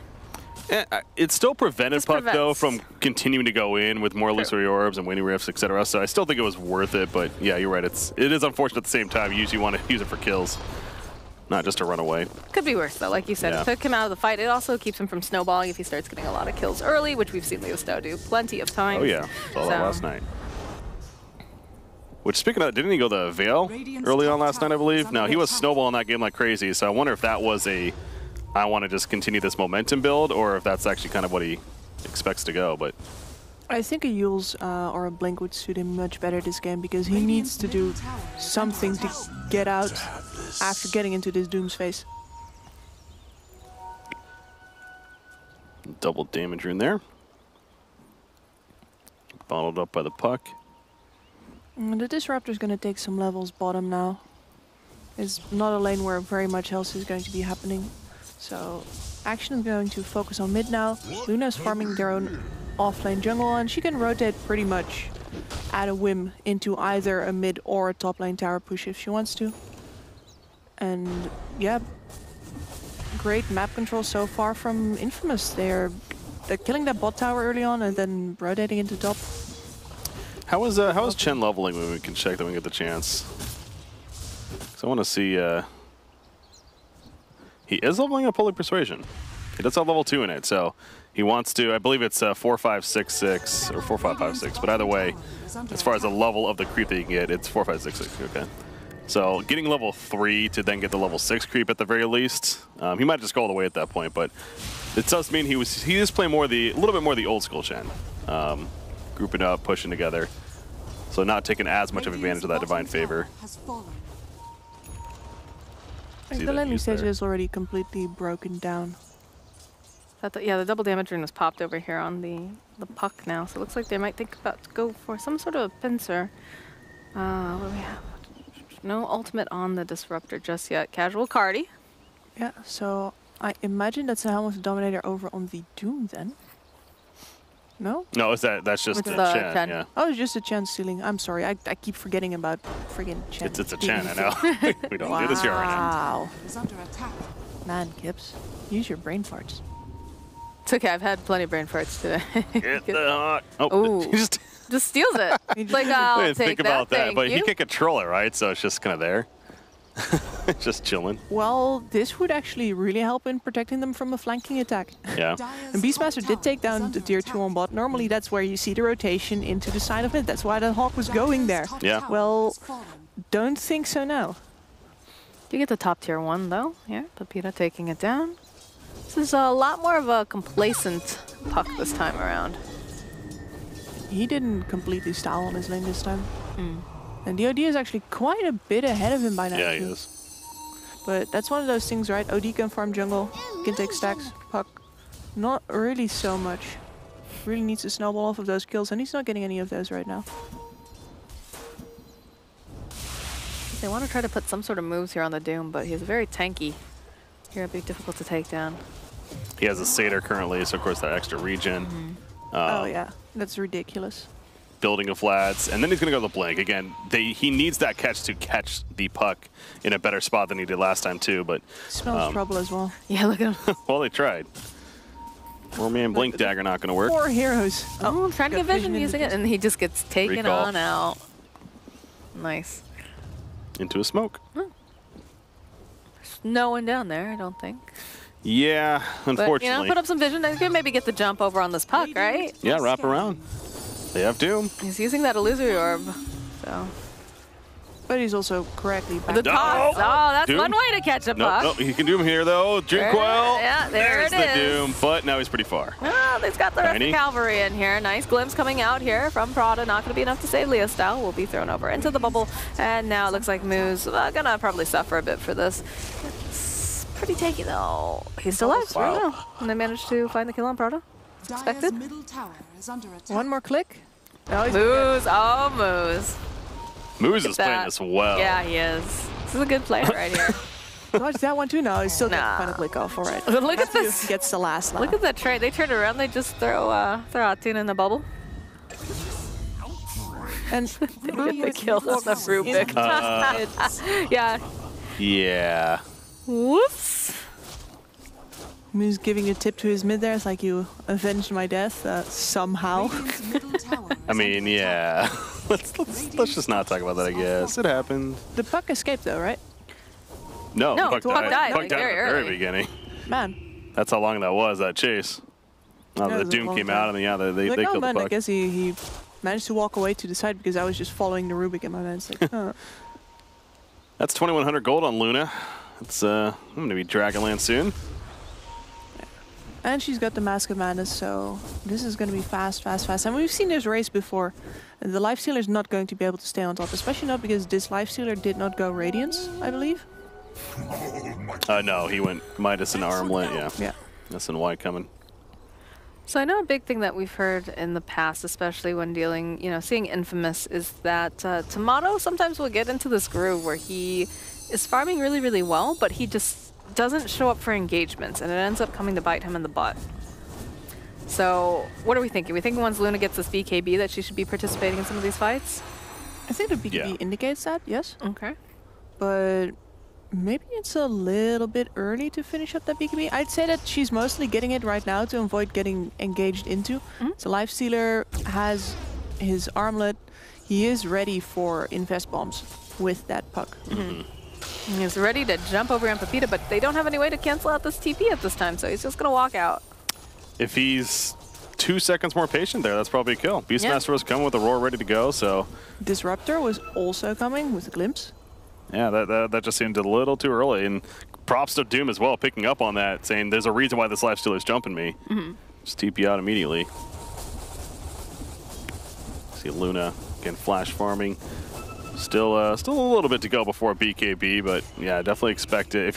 B: It still prevented
A: Just
B: Puck, though,
A: prevents.
B: from continuing to go in with more illusory orbs and Waning Rifts, etc. So I still think it was worth it, but yeah, you're right. It is unfortunate at the same time. You usually want to use it for kills, not just to run away.
A: Could be worse, though. Like you said,
B: Yeah.
A: it took him out of the fight. It also keeps him from snowballing if he starts getting a lot of kills early, which we've seen Leo Stowe do plenty of times.
B: Oh, yeah. Saw that last night. Which, speaking of that, didn't he go the Veil early on last night, I believe? No, he was snowballing that game like crazy, so I wonder if that was I want to just continue this momentum build, or if that's actually kind of what he expects to go, but...
C: I think a Yule's or a Blink would suit him much better this game because he needs to do something to get out after getting into this Doom's face.
B: Double damage rune there. Bottled up by the Puck.
C: And the Disruptor's going to take some levels bottom now. It's not a lane where very much else is going to be happening. So Action is going to focus on mid now. Luna's farming their own off-lane jungle, and she can rotate pretty much at a whim into either a mid or a top lane tower push if she wants to. And yeah, great map control so far from Infamous. They're killing that bot tower early on and then rotating into top.
B: How is Chen leveling when we can check that we get the chance? So I want to see... He is leveling up Holy Persuasion. He does have level 2 in it, so he wants to, I believe it's 4566 or 4556, but either way, as far as the level of the creep that you can get, it's 4566, okay. So getting level 3 to then get the level 6 creep at the very least, he might just go all the way at that point, but it does mean he is playing more a little bit more the old school Chen. Grouping up, pushing together, so not taking as much of advantage of that Divine Favor.
C: The landing stage is already completely broken down.
A: Yeah, the double damage rune was popped over here on the Puck now, so it looks like they might think about to go for some sort of pincer. What do we have? No ultimate on the Disruptor just yet. Casual Cardi.
C: Yeah, so I imagine that's a Helm of the Dominator over on the Doom then. No?
B: No, that's just
A: With
B: the
A: the
B: Chen,
A: Chen.
B: yeah.
C: Oh, it's just a Chen stealing. I'm sorry, I keep forgetting about friggin' Chen.
B: It's a Chen, I know. We don't do this here right now.
C: Wow. Man, Gibbs, use your brain farts.
A: It's okay. I've had plenty of brain farts today.
B: Get the hot.
A: Oh,
B: he just
A: steals it. It's like, I'll take
B: think about that. But
A: you.
B: he can control it, right? So it's just kind of there. Just chilling.
C: Well, this would actually really help in protecting them from a flanking attack.
B: Yeah.
C: And Beastmaster did take down the tier 2 on bot. Normally that's where you see the rotation into the side of it. That's why the Hawk was going there.
B: Yeah.
C: Well, don't think so now.
A: You get the top tier 1 though. Here, Pepita taking it down. This is a lot more of a complacent Puck this time around.
C: He didn't completely stall on his lane this time. And the OD is actually quite a bit ahead of him by now.
B: Yeah, he is.
C: But that's one of those things, right? OD can farm jungle, can take stacks, Puck. Not really so much. Really needs to snowball off of those kills, and he's not getting any of those right now.
A: They want to try to put some sort of moves here on the Doom, but he's very tanky. Here it'd be difficult to take down.
B: He has a Satyr currently, so of course that extra regen.
C: Oh yeah, that's ridiculous.
B: Building of flats, and then he's going to go to the blink. Again, he needs that catch to catch the Puck in a better spot than he did last time too, but...
C: Smells trouble as well.
A: Yeah, look at him.
B: Well, they tried. 4-man blink dagger not going to work.
C: 4 heroes.
A: Oh, trying to get vision using it, and he just gets taken
B: Recall.
A: on out. Nice.
B: Into a smoke.
A: There's no one down there, I don't think.
B: Yeah, unfortunately.
A: But, you know, put up some vision. They could maybe get the jump over on this Puck, right?
B: Yeah, wrap around. They have Doom.
A: He's using that illusory orb, so...
C: But he's also correctly back.
A: The toss! Oh, that's
B: Doom?
A: one way to catch a Puck.
B: No, he can Doom here, though. Dream Coil.
A: Yeah, there's
B: the Doom, but now he's pretty far.
A: Oh, they've got the rest of
B: Tiny.
A: the cavalry in here. Nice glimpse coming out here from Prada. Not going to be enough to save Leo Style. Will be thrown over into the bubble. And now it looks like Moose going to probably suffer a bit for this. It's pretty tanky, though. He's still alive.
B: Wow.
A: Right now. And they managed to find the kill on Prada. Expected.
C: One more click. Oh, he's
A: Moose. Oh, Moose.
B: Moose is playing this well.
A: Yeah, he is. This is a good play right here.
C: Dodged that one too. No, he's still getting
A: Nah.
C: final click off. All right.
A: Look at this.
C: Gets the last.
A: Look at that trade. They turn around. They just throw Atune in the bubble.
C: And
A: They get the kill on the Rubik. Yeah.
B: Yeah.
A: Whoops.
C: Moose giving a tip to his mid there. It's like, you avenged my death somehow.
B: I mean, yeah. let's just not talk about that, I guess. It happened.
C: The Puck escaped though, right?
B: No,
A: No,
B: Puck
A: Puck
B: died.
A: died,
B: Puck
A: like,
B: died
A: very
B: at the very
A: early.
B: beginning.
C: Man.
B: That's how long that was, that chase.
C: Yeah,
B: The
C: it was a
B: Doom
C: long
B: came
C: time.
B: out, and yeah, they
C: Like, oh
B: killed
C: man,
B: the
C: I
B: Puck.
C: guess he managed to walk away to the side because I was just following the Rubik in my mind. It's like, huh.
B: That's 2,100 gold on Luna. It's I'm going to be Dragonland soon.
C: And she's got the Mask of Madness, so this is going to be fast, fast, fast. And we've seen this race before. The Lifestealer is not going to be able to stay on top, especially not because this Lifestealer did not go Radiance, I believe.
B: No, he went Midas and Armlet, yeah.
C: Yeah.
B: That's in white coming.
A: So I know a big thing that we've heard in the past, especially when dealing, seeing Infamous, is that Tomato sometimes will get into this groove where he is farming really, really well, but he just doesn't show up for engagements, and it ends up coming to bite him in the butt. So what are we thinking? We think once Luna gets this BKB that she should be participating in some of these fights?
C: I think the BKB indicates that, yes.
A: Okay.
C: But maybe it's a little bit early to finish up that BKB. I'd say that she's mostly getting it right now to avoid getting engaged into. So Lifestealer has his armlet. He is ready for invest bombs with that Puck.
A: He's ready to jump over on Pepita, but they don't have any way to cancel out this TP at this time, so he's just going to walk out.
B: If he's 2 seconds more patient there, that's probably a kill. Beastmaster was coming with a roar ready to go, so...
C: Disruptor was also coming with a glimpse.
B: Yeah, that just seemed a little too early. And props to Doom as well, picking up on that, saying there's a reason why this Lifestealer's jumping me. Just TP out immediately. See Luna, again, flash farming. Still a little bit to go before BKB, but yeah, definitely expect it.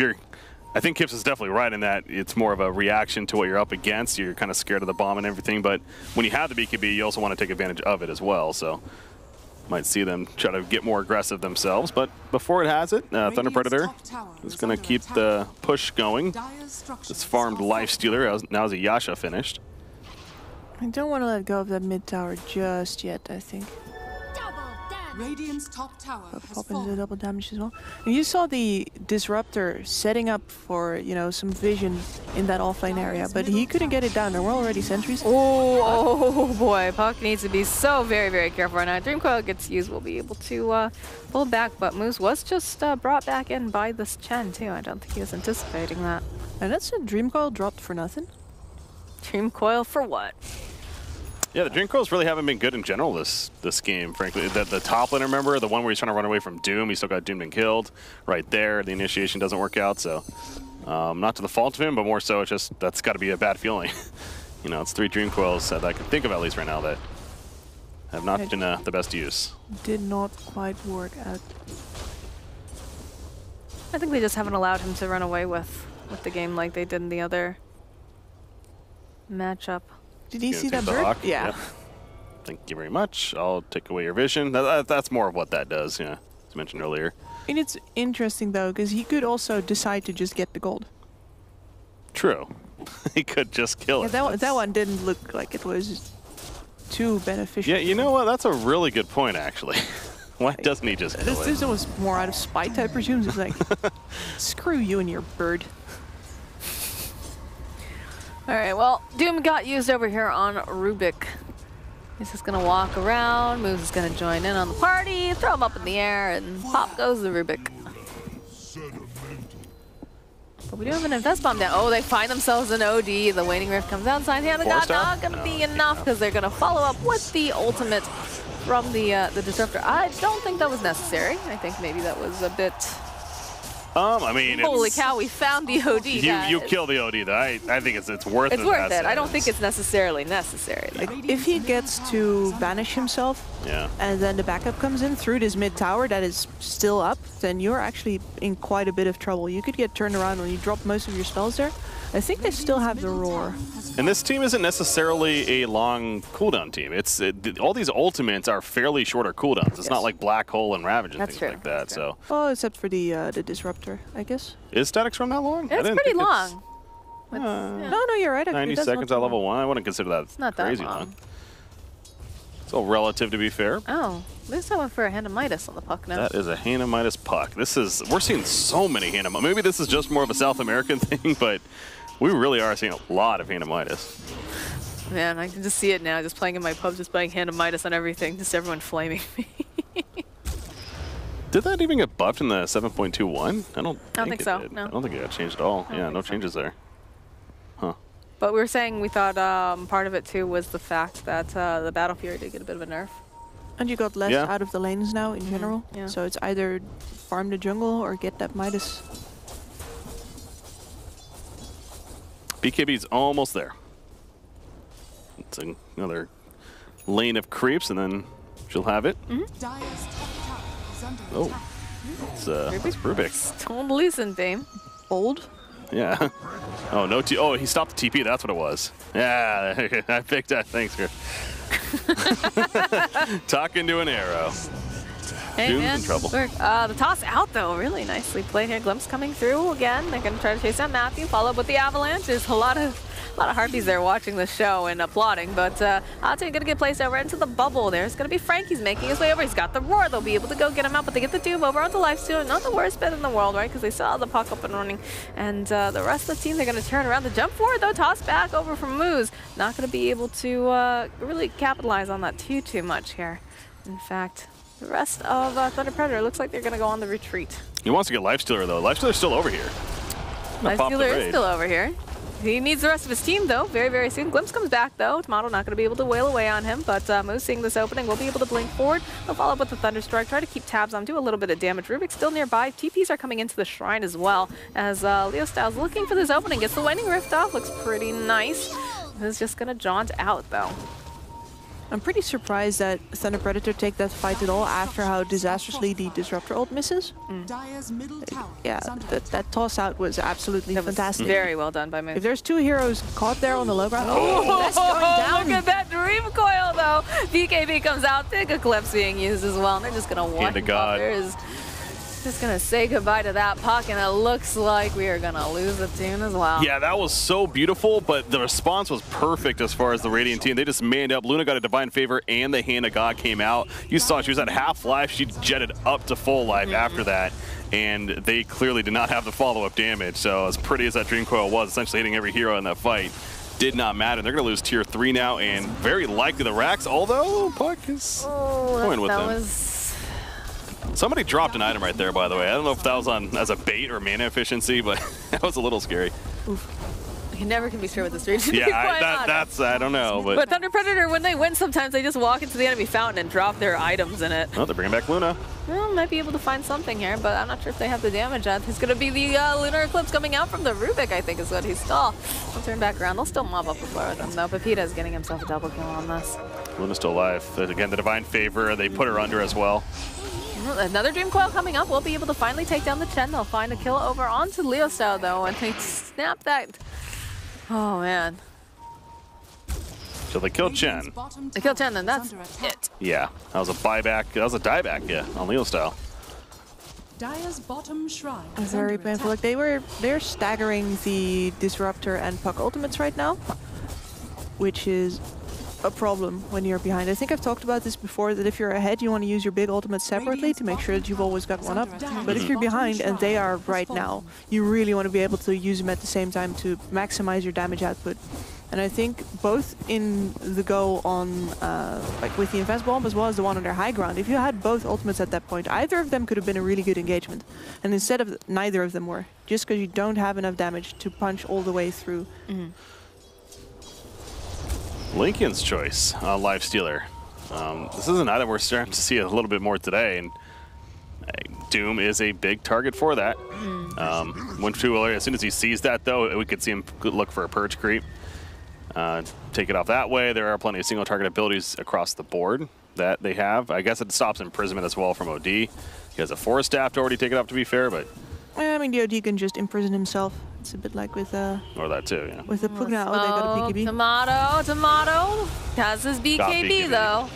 B: I think Kips is definitely right in that it's more of a reaction to what you're up against. You're kind of scared of the bomb and everything, but when you have the BKB, you also want to take advantage of it as well. So might see them try to get more aggressive themselves, but before it has it, Thunder Predator is going to keep the push going. This farmed Lifestealer, now is a Yasha finished.
C: I don't want to let go of that mid tower just yet, I think.
D: Radiant's top tower has
C: Pop into
D: fallen.
C: the double damage as well. And you saw the Disruptor setting up for, you know, some vision in that offlane area, but he couldn't get it down. There were already sentries.
A: Oh boy, Puck needs to be so very, very careful right now. Dream Coil gets used, we'll be able to pull back, but Moose was just brought back in by this Chen too. I don't think he was anticipating that.
C: And that's a Dream Coil dropped for nothing.
A: Dream Coil for what?
B: Yeah, the Dream Coils really haven't been good in general this game, frankly. The top lane, remember? The one where he's trying to run away from Doom, he still got doomed and killed. Right there, the initiation doesn't work out, so... not to the fault of him, but more so it's just, that's got to be a bad feeling. You know, it's 3 Dream Coils that I can think of at least right now that have not been the best use.
C: Did not quite work out.
A: I think they just haven't allowed him to run away with the game like they did in the other matchup.
C: Did he see
B: Take
C: that
B: the
C: bird?
B: hawk?
C: Yeah.
B: Yep. Thank you very much. I'll take away your vision. That's more of what that does, yeah, as mentioned earlier.
C: And it's interesting though, because he could also decide to just get the gold.
B: True. He could just kill it.
C: That one didn't look like it was too beneficial.
B: Yeah, you know what? That's a really good point, actually. Why doesn't he just kill it?
C: This was more out of spite, I presume. It's like, screw you and your bird.
A: All right, well, Doom got used over here on Rubik. He's just gonna walk around, Moose is gonna join in on the party, throw him up in the air, and pop goes the Rubik. But we do have an Invest Bomb down. Oh, they find themselves an OD. The Waning Rift comes outside. Hand of God, not gonna be enough because they're gonna follow up with the ultimate from the Disruptor. I don't think that was necessary. I think maybe that was a bit...
B: I mean,
A: holy cow, we found the OD.
B: You kill the OD, though. I think it's worth it.
A: It's worth it. I don't think it's necessarily necessary.
C: Like, if he gets to banish himself,
B: yeah,
C: and then the backup comes in through this mid tower that is still up, then you're actually in quite a bit of trouble. You could get turned around when you drop most of your spells there. I think they still have the roar.
B: And this team isn't necessarily a long cooldown team. It's all these ultimates are fairly shorter cooldowns. It's not like Black Hole and Ravage and things like that. So.
C: Oh, except for the Disruptor, I guess.
B: Is Static Storm that long?
A: It's pretty long.
C: No, you're right.
B: 90 seconds at level 1. I wouldn't consider that
A: it's not
B: crazy
A: that long.
B: It's all relative, to be fair.
A: Oh, there's someone for a Hand of Midas on the puck now.
B: That is a Hand of Midas puck. We're seeing so many Hand of Midas. Maybe this is just more of a South American thing, but we really are seeing a lot of Hand of Midas.
A: Man, I can just see it now, just playing in my pub, just playing Hand of Midas on everything, just everyone flaming me.
B: Did that even get buffed in the 7.21? I don't think
A: so.
B: Did.
A: No.
B: I don't think it got changed at all. Yeah, no changes there. Huh.
A: But we were saying we thought part of it too was the fact that the Battle Fury did get a bit of a nerf.
C: And you got less out of the lanes now in general.
A: Yeah.
C: So it's either farm the jungle or get that Midas.
B: BKB's almost there. It's another lane of creeps, and then she'll have it. Oh, it's Rubik.
A: Totally Sunbeam.
C: Old.
B: Yeah. Oh, no. Oh, he stopped the TP. That's what it was. Yeah, I picked that. Thanks, Chris. Talking to an arrow.
A: Hey,
B: Doom's
A: man.
B: in trouble.
A: The toss out, though, really nicely played here. Glimpse coming through again. They're going to try to chase down Matthew. Follow up with the Avalanche. There's a lot of harpies there watching the show and applauding, but Ate gonna get placed over into the bubble. There's gonna be Frankie's making his way over. He's got the roar. They'll be able to go get him out, but they get the Doom over onto Lifesteal. Not the worst bet in the world, right? Because they saw the puck up and running. And the rest of the team, they're gonna turn around. The jump forward, though, toss back over from Moose. Not gonna be able to really capitalize on that too much here. In fact, the rest of Thunder Predator looks like they're gonna go on the retreat.
B: He wants to get Lifestealer, though. Lifestealer's still over here.
A: Lifestealer is still over here. He needs the rest of his team, though, very, very soon. Glimpse comes back, though. Tomato not going to be able to wail away on him, but Moose seeing this opening will be able to blink forward. He'll follow up with the Thunderstrike, try to keep tabs on, do a little bit of damage. Rubik's still nearby. TPs are coming into the Shrine as well, as Leo Styles looking for this opening. Gets the Waning Rift off. Looks pretty nice. He's just going to jaunt out, though.
C: I'm pretty surprised that Thunder Predator take that fight at all after how disastrously the Disruptor ult misses. Yeah, that toss out was absolutely fantastic.
A: Very well done by Moose.
C: If there's 2 heroes caught there on the low ground,
A: that's going down. Look at that Dream Coil, though. BKB comes out, big Eclipse being used as well, and they're just going to one. Just gonna say goodbye to that puck, and it looks like we are gonna lose the tune as well.
B: Yeah, that was so beautiful, but the response was perfect as far as the Radiant team. They just manned up. Luna got a Divine Favor, and the Hand of God came out. You saw she was at half life. She jetted up to full life after that, and they clearly did not have the follow-up damage. So as pretty as that Dream Coil was, essentially hitting every hero in that fight, did not matter. They're going to lose tier 3 now, and very likely the Rax, although puck is going with them. Somebody dropped an item right there, by the way. I don't know if that was on as a bait or mana efficiency, but that was a little scary.
A: Oof. You never can be sure with this region.
B: Yeah, I don't know.
A: But Thunder Predator, when they win, sometimes they just walk into the enemy fountain and drop their items in it.
B: Oh, they're bringing back Luna.
A: Well, might be able to find something here, but I'm not sure if they have the damage yet. It's going to be the Lunar Eclipse coming out from the Rubik, I think is what he's still. They'll turn back around. They'll still mob up before them, though. Pepita's getting himself a double kill on this.
B: Luna's still alive. Again, the Divine Favor, they put her under as well.
A: Another Dream Coil coming up. We'll be able to finally take down the Chen. They'll find a kill over onto Leo Style, though, and they snap that. Oh, man.
B: So they killed Chen.
A: They killed Chen, then that's it.
B: Yeah, that was a buyback. That was a dieback, yeah, on Leo Style.
D: Dire's bottom shrine.
C: Very painful. Like they're staggering the Disruptor and Puck ultimates right now, which is a problem when you're behind. I think I've talked about this before, that if you're ahead, you want to use your big ultimates separately to make sure that you've always got one up. But if you're behind, and they are right now, you really want to be able to use them at the same time to maximize your damage output. And I think both in the go on, like with the Invest Bomb as well as the one on their high ground, if you had both ultimates at that point, either of them could have been a really good engagement. And instead of neither of them were, just because you don't have enough damage to punch all the way through.
B: Lincoln's choice on Lifestealer. This is an item we're starting to see a little bit more today, and Doom is a big target for that. Went too early. As soon as he sees that, though, we could see him look for a Purge creep. Take it off that way. There are plenty of single target abilities across the board that they have. I guess it stops imprisonment as well from OD. He has a Forest Staff to already take it off, to be fair, but...
C: I mean, the OD can just imprison himself. It's a bit like with
B: or that too, yeah.
C: With the Pugna, they got a BKB.
A: Tomato has his BKB though.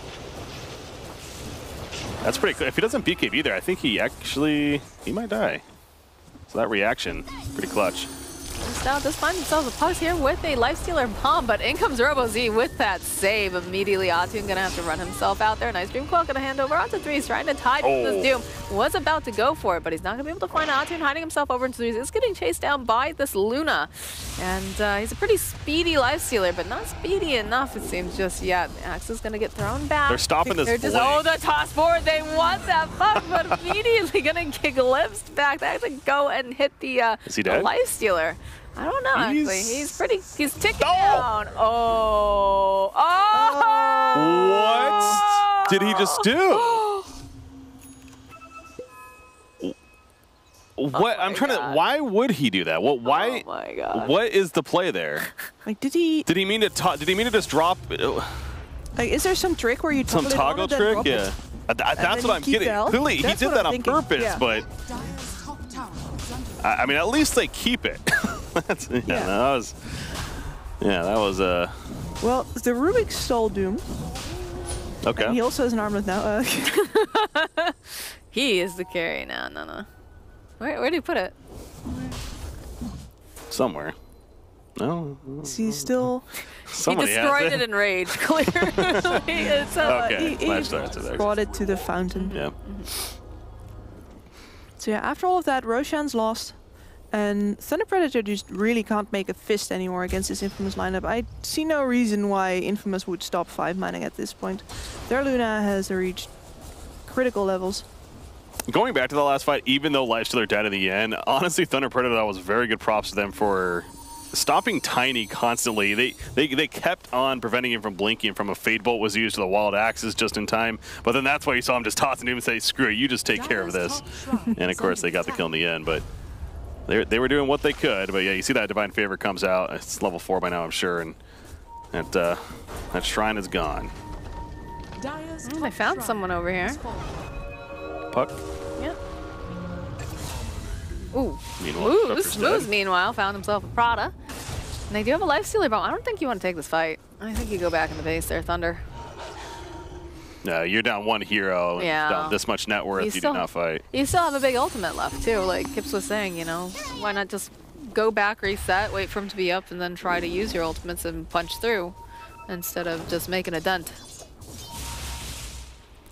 B: That's pretty cool. If he doesn't BKB there, I think he might die. So that reaction, pretty clutch.
A: Now just find themselves a puck here with a Lifestealer bomb, but in comes RoboZ with that save immediately. Atun gonna have to run himself out there. Nice Dream Coil gonna hand over onto 3. He's trying to hide from this Doom. Was about to go for it, but he's not gonna be able to find Atun, hiding himself over into 3. He's getting chased down by this Luna. And he's a pretty speedy Lifestealer, but not speedy enough, it seems, just yet. Axe is gonna get thrown back.
B: They're stopping this blade.
A: Oh, the toss forward. They want that puck, but immediately gonna get glimpsed back. They have to go and hit the Lifestealer. I don't know, actually. He's ticking down. Oh.
B: What did he just do? What? I'm trying to... Why would he do that? Why?
A: Oh, my God.
B: What is the play there?
C: Like, did he
B: mean to just drop...
C: Like, is there some trick where you
B: toggle
C: toggle
B: trick? Yeah. That's what I'm getting. Clearly, he did that on purpose, but... I mean, at least they keep it. That was
C: Well, the Rubik stole Doom.
B: Okay.
C: And he also has an armlet now.
A: He is the carry now. No. Where did he put it?
B: Somewhere. No.
C: Is he still...
A: He destroyed it in rage, clearly.
C: Okay. He brought it to the fountain.
B: Yeah.
C: So yeah, after all of that, Roshan's lost. And Thunder Predator just really can't make a fist anymore against this Infamous lineup. I see no reason why Infamous would stop 5-manning at this point. Their Luna has reached critical levels.
B: Going back to the last fight, even though Lifestealer died in the end, honestly, Thunder Predator was very good props to them for stopping Tiny constantly. They kept on preventing him from blinking from a Fade Bolt was used to the Wild Axes just in time. But then that's why you saw him just tossing him and say, screw it, you just take care of this. And of course, they got the kill in the end. But they were doing what they could. But yeah, you see that Divine Favor comes out. It's level 4 by now, I'm sure. And that shrine is gone.
A: I found someone over here.
B: Puck?
A: Yep. Ooh.
B: Meanwhile,
A: Smooth, meanwhile, found himself a Prada. And they do have a Lifestealer bomb. I don't think you want to take this fight. I think you go back in the base there, Thunder.
B: No, you're down one hero, and down this much net worth, you do not fight.
A: You still have a big ultimate left, too. Like Kips was saying, you know, why not just go back, reset, wait for him to be up, and then try to use your ultimates and punch through instead of just making a dent.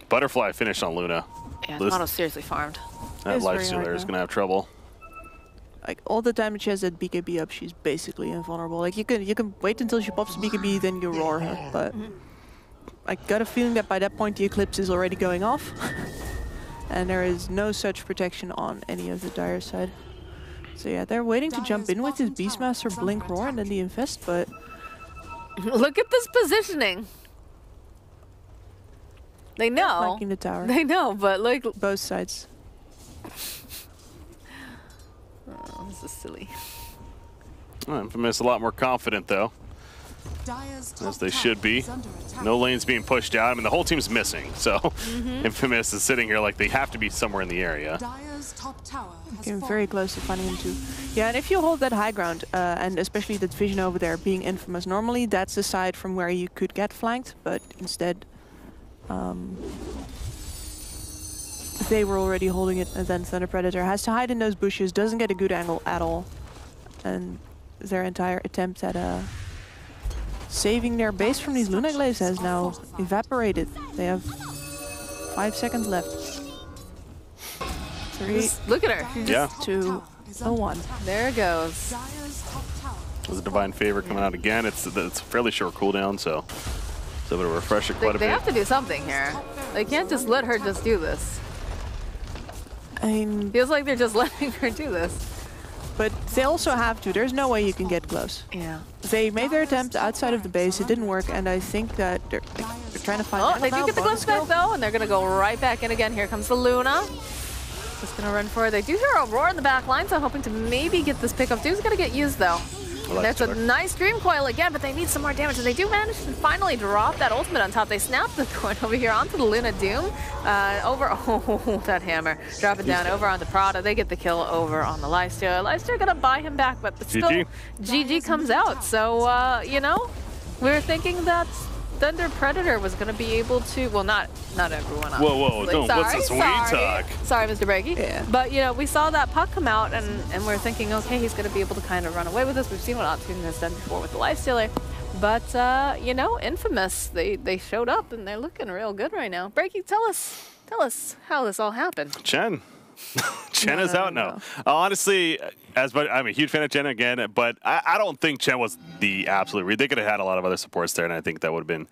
B: Butterfly finished on Luna.
A: Yeah, Tomato's seriously farmed.
B: That Lifestealer is going to have trouble.
C: Like all the time she has that BKB up, she's basically invulnerable. Like you can wait until she pops BKB, then you roar her. But I got a feeling that by that point the Eclipse is already going off, and there is no such protection on any of the Dire side. So yeah, they're waiting to jump in with this Beastmaster, Blink, Roar, and then the Infest. But
A: look at this positioning. They know.
C: Flanking the tower.
A: They know, but like
C: both sides.
A: Oh, this is silly.
B: Infamous a lot more confident though, as they should be. No lanes being pushed out. I mean, the whole team's missing, so Infamous is sitting here like they have to be somewhere in the area.
C: Getting very close to finding him too. Yeah, and if you hold that high ground, and especially that vision over there being Infamous, normally that's the side from where you could get flanked, but instead they were already holding it, and then Thunder Predator has to hide in those bushes, doesn't get a good angle at all, and their entire attempt at saving their base from these Luna Glaives has now evaporated. They have 5 seconds left. 3.
A: Look at her.
B: Yeah.
C: 2, 1.
A: There it goes.
B: There's a Divine Favor coming out again. It's a fairly short cooldown, so it's able to refresh it quite a bit.
A: They have to do something here. They can't just let her just do this.
C: I mean,
A: feels like they're just letting her do this.
C: But they also have to. There's no way you can get close.
A: Yeah.
C: They made their attempt outside of the base. It didn't work, and I think that they're trying to find.
A: Oh, they do get the glimpse back though, and they're gonna go right back in again. Here comes the Luna. Just gonna run for it. They do hear a roar in the back line, so hoping to maybe get this pickup. Dude's gonna get used though. There's a nice Dream Coil again, but they need some more damage, and they do manage to finally drop that ultimate on top. They snap the coin over here onto the Luna Doom. Oh, that hammer. Drop it down over on the Prada. They get the kill over on the Lifestealer. Lifestealer gonna buy him back, but still, GG comes out. So, you know, we were thinking that Thunder Predator was going to be able to, well, not everyone.
B: Whoa, don't, what's this sweet talk?
A: Sorry, Mr. Breaky.
C: Yeah.
A: But, you know, we saw that puck come out, and we're thinking, okay, he's going to be able to kind of run away with this. We've seen what Optune has done before with the Lifestealer. But, you know, Infamous, they showed up, and they're looking real good right now. Breaky, tell us how this all happened.
B: Chen. Chen is out now. Honestly, I'm a huge fan of Chen again, but I don't think Chen was the absolute read. They could have had a lot of other supports there, and I think that would have been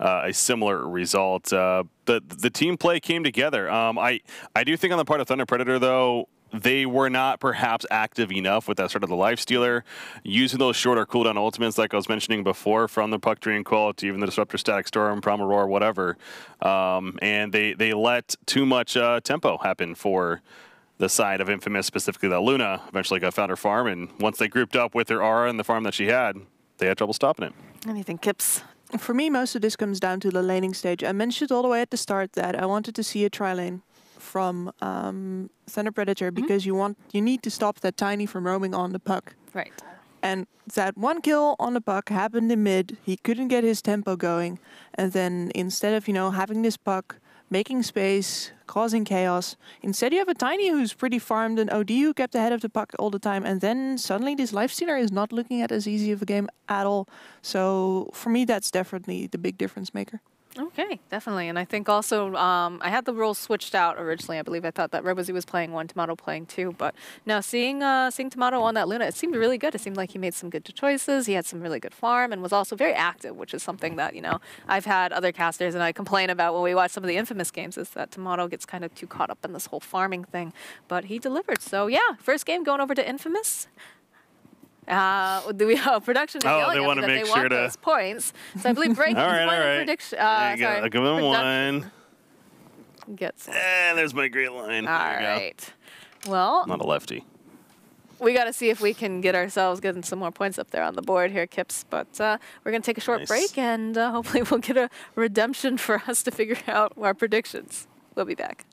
B: a similar result. The team play came together. I do think on the part of Thunder Predator, though, they were not perhaps active enough with that sort of the Lifestealer, using those shorter cooldown ultimates like I was mentioning before, from the Puck Dream Coil to even the Disruptor Static Storm, Primal Roar, whatever. And they let too much tempo happen for the side of Infamous, specifically that Luna eventually got found her farm, and once they grouped up with her aura and the farm that she had, they had trouble stopping it.
A: Anything, Kips?
C: For me, most of this comes down to the laning stage. I mentioned all the way at the start that I wanted to see a tri-lane from Thunder Predator because you need to stop that Tiny from roaming on the puck.
A: Right.
C: And that one kill on the puck happened in mid. He couldn't get his tempo going, and then instead of having this puck, making space, causing chaos, instead you have a Tiny who's pretty farmed and OD who kept ahead of the puck all the time, and then suddenly this Lifestealer is not looking at as easy of a game at all. So for me, that's definitely the big difference maker.
A: Okay, definitely. And I think also I had the roles switched out originally. I believe I thought that Robozy was playing one, Tomato playing two. But now seeing Tomato on that Luna, it seemed really good. It seemed like he made some good choices. He had some really good farm and was also very active, which is something that, I've had other casters and I complain about when we watch some of the Infamous games, is that Tomato gets kind of too caught up in this whole farming thing. But he delivered. So yeah, first game going over to Infamous. Do we have production?
B: Oh, they want to make sure to
A: those points. So I believe Breaky's
B: all right.
A: prediction.
B: Sorry, give him one.
A: Get some.
B: And there's my great line.
A: All right. Well,
B: not a lefty.
A: We got to see if we can get getting some more points up there on the board here, Kips. But we're going to take a short break, and hopefully we'll get a redemption for us to figure out our predictions. We'll be back.